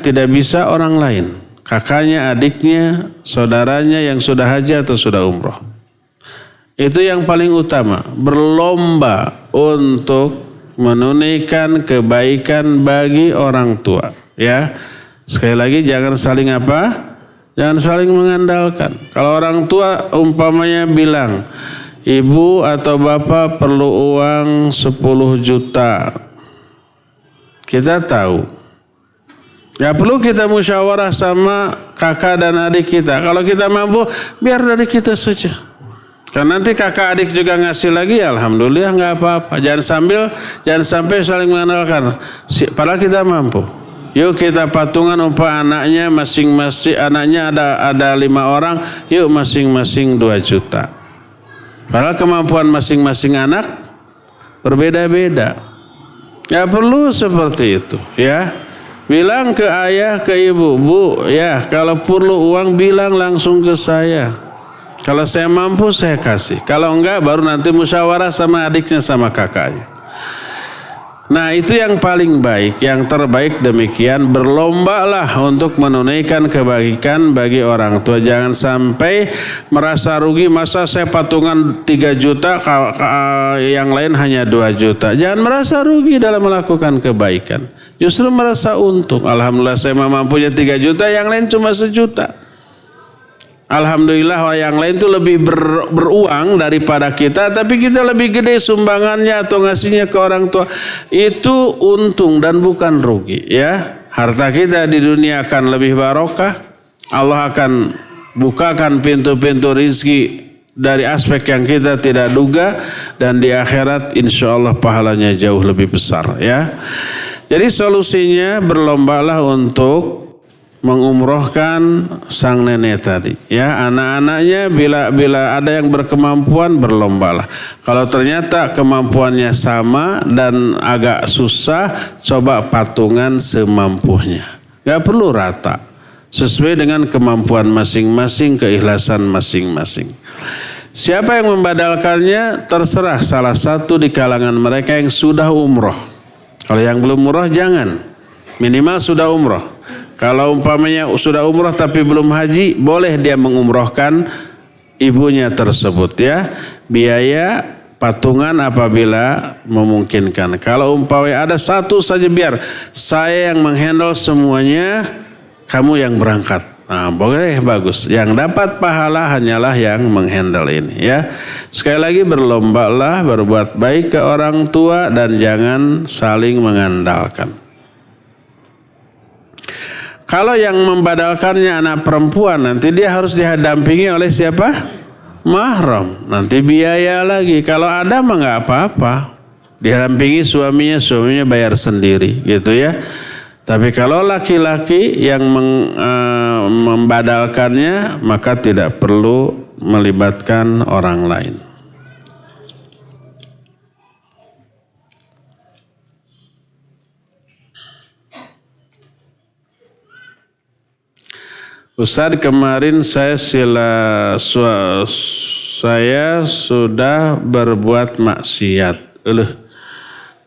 tidak bisa orang lain. Kakaknya, adiknya, saudaranya yang sudah haji atau sudah umroh. Itu yang paling utama. Berlomba untuk menunaikan kebaikan bagi orang tua. Ya, sekali lagi jangan saling Jangan saling mengandalkan. Kalau orang tua umpamanya bilang, ibu atau bapak perlu uang 10 juta. Kita tahu. Ya perlu kita musyawarah sama kakak dan adik kita. Kalau kita mampu, biar dari kita saja. Karena nanti kakak adik juga ngasih lagi, alhamdulillah nggak apa-apa. Jangan sampai saling mengandalkan. Padahal kita mampu. Yuk kita patungan anaknya masing-masing, anaknya ada 5 orang, yuk masing-masing 2 juta. Padahal kemampuan masing-masing anak berbeda-beda. Ya perlu seperti itu ya. Bilang ke ayah, ke ibu, bu ya kalau perlu uang bilang langsung ke saya. Kalau saya mampu saya kasih. Kalau enggak baru nanti musyawarah sama adiknya sama kakaknya. Nah itu yang paling baik, yang terbaik demikian. Berlombalah untuk menunaikan kebaikan bagi orang tua. Jangan sampai merasa rugi, masa saya patungan 3 juta, yang lain hanya 2 juta. Jangan merasa rugi dalam melakukan kebaikan. Justru merasa untung. Alhamdulillah saya mampunya 3 juta, yang lain cuma 1 juta. Alhamdulillah yang lain itu lebih beruang daripada kita, tapi kita lebih gede sumbangannya atau ngasihnya ke orang tua. Itu untung dan bukan rugi ya. Harta kita di dunia akan lebih barokah. Allah akan bukakan pintu-pintu rizki dari aspek yang kita tidak duga, dan di akhirat insya Allah pahalanya jauh lebih besar ya. Jadi solusinya berlombalah untuk mengumrohkan sang nenek tadi ya. Anak-anaknya bila ada yang berkemampuan berlombalah. Kalau ternyata kemampuannya sama dan agak susah, coba patungan semampunya. Gak perlu rata. sesuai dengan kemampuan masing-masing, keikhlasan masing-masing. Siapa yang membadalkannya terserah salah satu di kalangan mereka yang sudah umroh. Kalau yang belum umroh jangan, minimal sudah umroh. Kalau umpamanya sudah umroh tapi belum haji, boleh dia mengumrohkan ibunya tersebut ya. Biaya patungan apabila memungkinkan. Kalau umpamanya ada satu saja, biar saya yang menghandle semuanya, kamu yang berangkat. Nah, boleh, bagus. Yang dapat pahala hanyalah yang menghandle ini ya. Sekali lagi, berlombalah berbuat baik ke orang tua dan jangan saling mengandalkan. Kalau yang membadalkannya anak perempuan, nanti dia harus didampingi oleh siapa? Mahram. Nanti biaya lagi. Kalau ada mah nggak apa-apa. Didampingi suaminya bayar sendiri gitu ya. Tapi kalau laki-laki yang membadalkannya, maka tidak perlu melibatkan orang lain. Ustaz, kemarin saya sudah berbuat maksiat.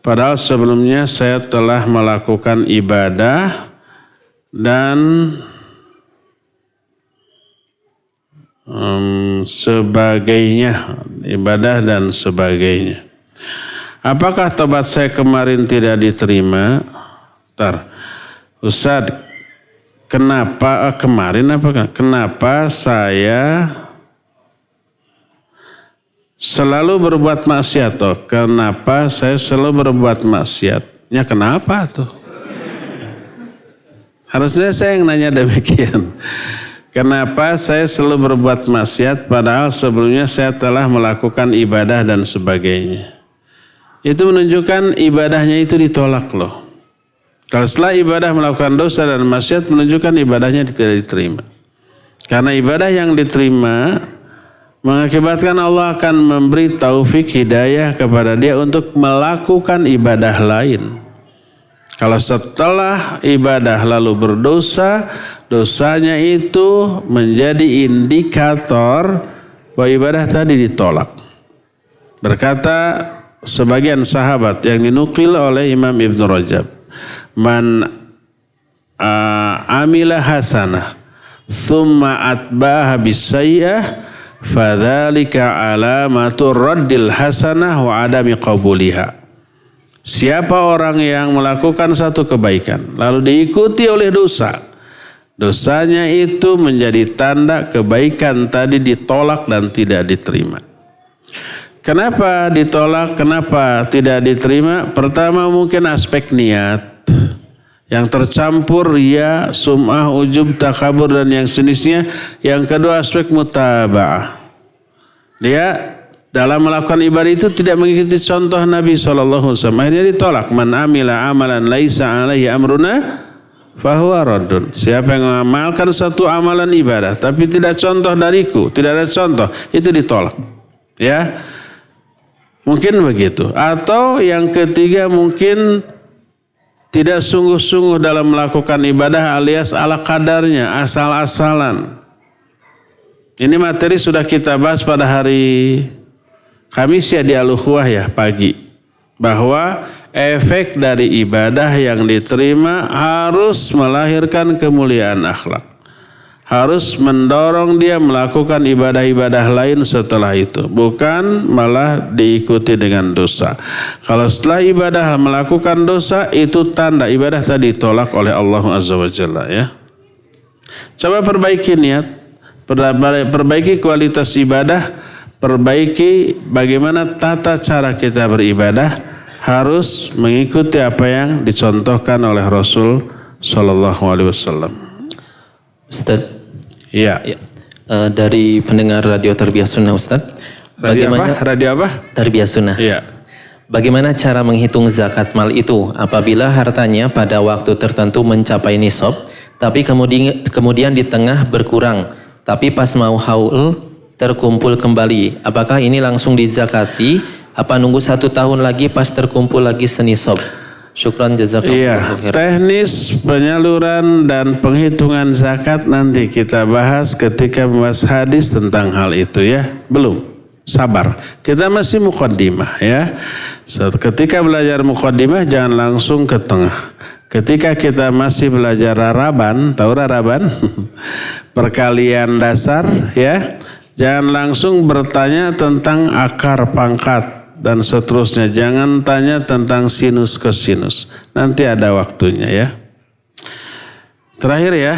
Padahal sebelumnya saya telah melakukan ibadah dan sebagainya. Apakah tobat saya kemarin tidak diterima? Ustaz, kenapa saya selalu berbuat maksiat? Kenapa saya selalu berbuat maksiatnya? Kenapa tuh? Harusnya saya yang nanya demikian. Kenapa saya selalu berbuat maksiat padahal sebelumnya saya telah melakukan ibadah dan sebagainya? Itu menunjukkan ibadahnya itu ditolak loh. Kalau setelah ibadah melakukan dosa dan maksiat, menunjukkan ibadahnya tidak diterima. Karena ibadah yang diterima mengakibatkan Allah akan memberi taufik hidayah kepada dia untuk melakukan ibadah lain. Kalau setelah ibadah lalu berdosa, dosanya itu menjadi indikator bahwa ibadah tadi ditolak. Berkata sebagian sahabat yang dinukil oleh Imam Ibn Rajab, man amila hasanah thumma atba'aha bisayyah fadzalika alamatur raddil hasanah wa adami qabuliha. Siapa orang yang melakukan satu kebaikan lalu diikuti oleh dosa, dosanya itu menjadi tanda kebaikan tadi ditolak dan tidak diterima. Kenapa ditolak? Kenapa tidak diterima? Pertama mungkin aspek niat yang tercampur ria, sum'ah, ujub, takabur dan yang sejenisnya. Yang kedua aspek mutaba'ah. Dia dalam melakukan ibadah itu tidak mengikuti contoh Nabi SAW. Akhirnya ditolak. Man amila amalan laisa alaihi amruna fahuwa raddun. Siapa yang mengamalkan satu amalan ibadah tapi tidak contoh dariku, tidak ada contoh, itu ditolak. Ya. Mungkin begitu. Atau yang ketiga mungkin tidak sungguh-sungguh dalam melakukan ibadah alias ala kadarnya, asal-asalan. Ini materi sudah kita bahas pada hari Kamis ya di Al-Ukhuwah ya pagi. Bahwa efek dari ibadah yang diterima harus melahirkan kemuliaan akhlak. Harus mendorong dia melakukan ibadah-ibadah lain setelah itu. Bukan malah diikuti dengan dosa. Kalau setelah ibadah melakukan dosa, itu tanda ibadah tadi ditolak oleh Allah Azza wa Jalla ya. Coba perbaiki niat, perbaiki kualitas ibadah, perbaiki bagaimana tata cara kita beribadah, harus mengikuti apa yang dicontohkan oleh Rasul Sallallahu Alaihi Wasallam. Ustaz. Iya. Ya. Dari pendengar Radio Tarbiyah Sunnah Ustaz. Radio apa? Tarbiyah Sunnah. Iya. Bagaimana cara menghitung zakat mal itu apabila hartanya pada waktu tertentu mencapai nisab, tapi kemudian di tengah berkurang, tapi pas mau haul terkumpul kembali. Apakah ini langsung dizakati? Apa nunggu 1 tahun lagi pas terkumpul lagi senisab? Syukran Iya, jazakallahu khairan. teknis penyaluran dan penghitungan zakat nanti kita bahas ketika membahas hadis tentang hal itu ya. Belum. Sabar. Kita masih muqaddimah ya. Ketika belajar muqaddimah jangan langsung ke tengah. Ketika kita masih belajar raraban, tahu raraban? Perkalian dasar ya. Jangan langsung bertanya tentang akar pangkat dan seterusnya. Jangan tanya tentang sinus kosinus. Nanti ada waktunya ya. Terakhir ya.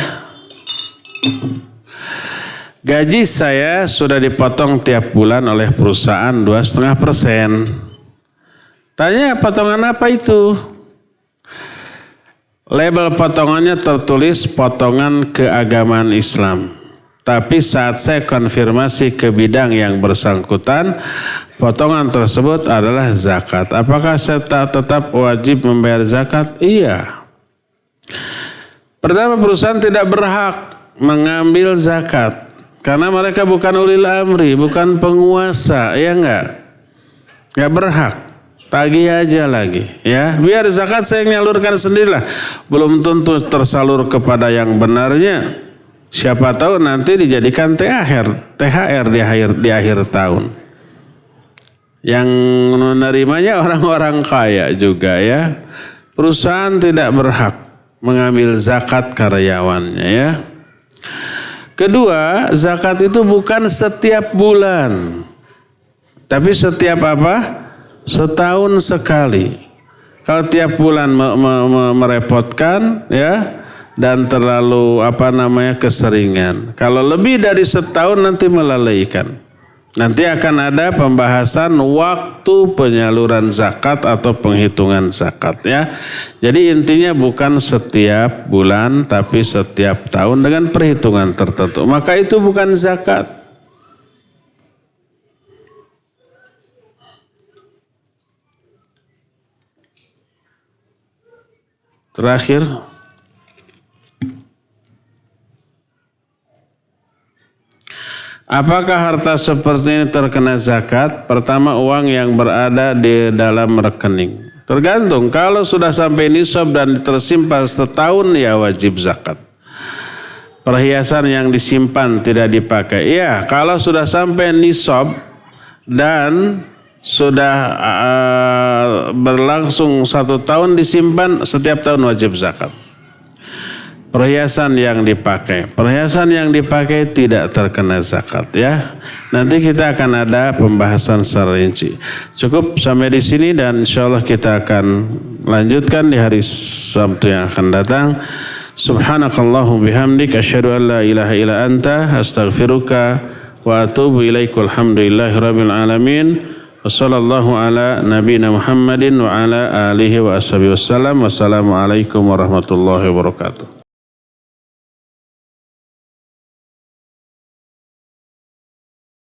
Gaji saya sudah dipotong tiap bulan oleh perusahaan 2,5%. Tanya potongan apa itu? Label potongannya tertulis potongan keagamaan Islam. Tapi saat saya konfirmasi ke bidang yang bersangkutan, potongan tersebut adalah zakat. Apakah saya tetap wajib membayar zakat? Iya. Pertama, perusahaan tidak berhak mengambil zakat. Karena mereka bukan ulil amri, bukan penguasa, ya enggak? Enggak berhak. Tagih aja lagi, ya. Biar zakat saya nyalurkan sendirilah. Belum tentu tersalur kepada yang benarnya. Siapa tahu nanti dijadikan THR di akhir tahun. Yang menerimanya orang-orang kaya juga ya. Perusahaan tidak berhak mengambil zakat karyawannya ya. Kedua, zakat itu bukan setiap bulan. Tapi setiap apa? Setahun sekali. Kalau tiap bulan merepotkan ya dan terlalu keseringan. Kalau lebih dari setahun nanti melalaikan. Nanti akan ada pembahasan waktu penyaluran zakat atau penghitungan zakat ya. Jadi intinya bukan setiap bulan tapi setiap tahun dengan perhitungan tertentu. Maka itu bukan zakat. Terakhir. Apakah harta seperti ini terkena zakat? Pertama, uang yang berada di dalam rekening. Tergantung, kalau sudah sampai nisab dan tersimpan setahun ya wajib zakat. Perhiasan yang disimpan tidak dipakai. Ya, kalau sudah sampai nisab dan sudah berlangsung 1 tahun disimpan, setiap tahun wajib zakat. Perhiasan yang dipakai tidak terkena zakat ya. Nanti kita akan ada pembahasan secara rinci. Cukup sampai di sini dan insyaallah kita akan lanjutkan di hari Sabtu yang akan datang. Subhanakallahu bihamdik asyhadu an la ilaha illa anta astaghfiruka wa atubu ilaika. Alhamdulillahirabbil alamin. Wassallallahu ala nabiyina Muhammadin wa ala alihi wa ashabihi wasallam. Wassalamualaikum warahmatullahi wabarakatuh.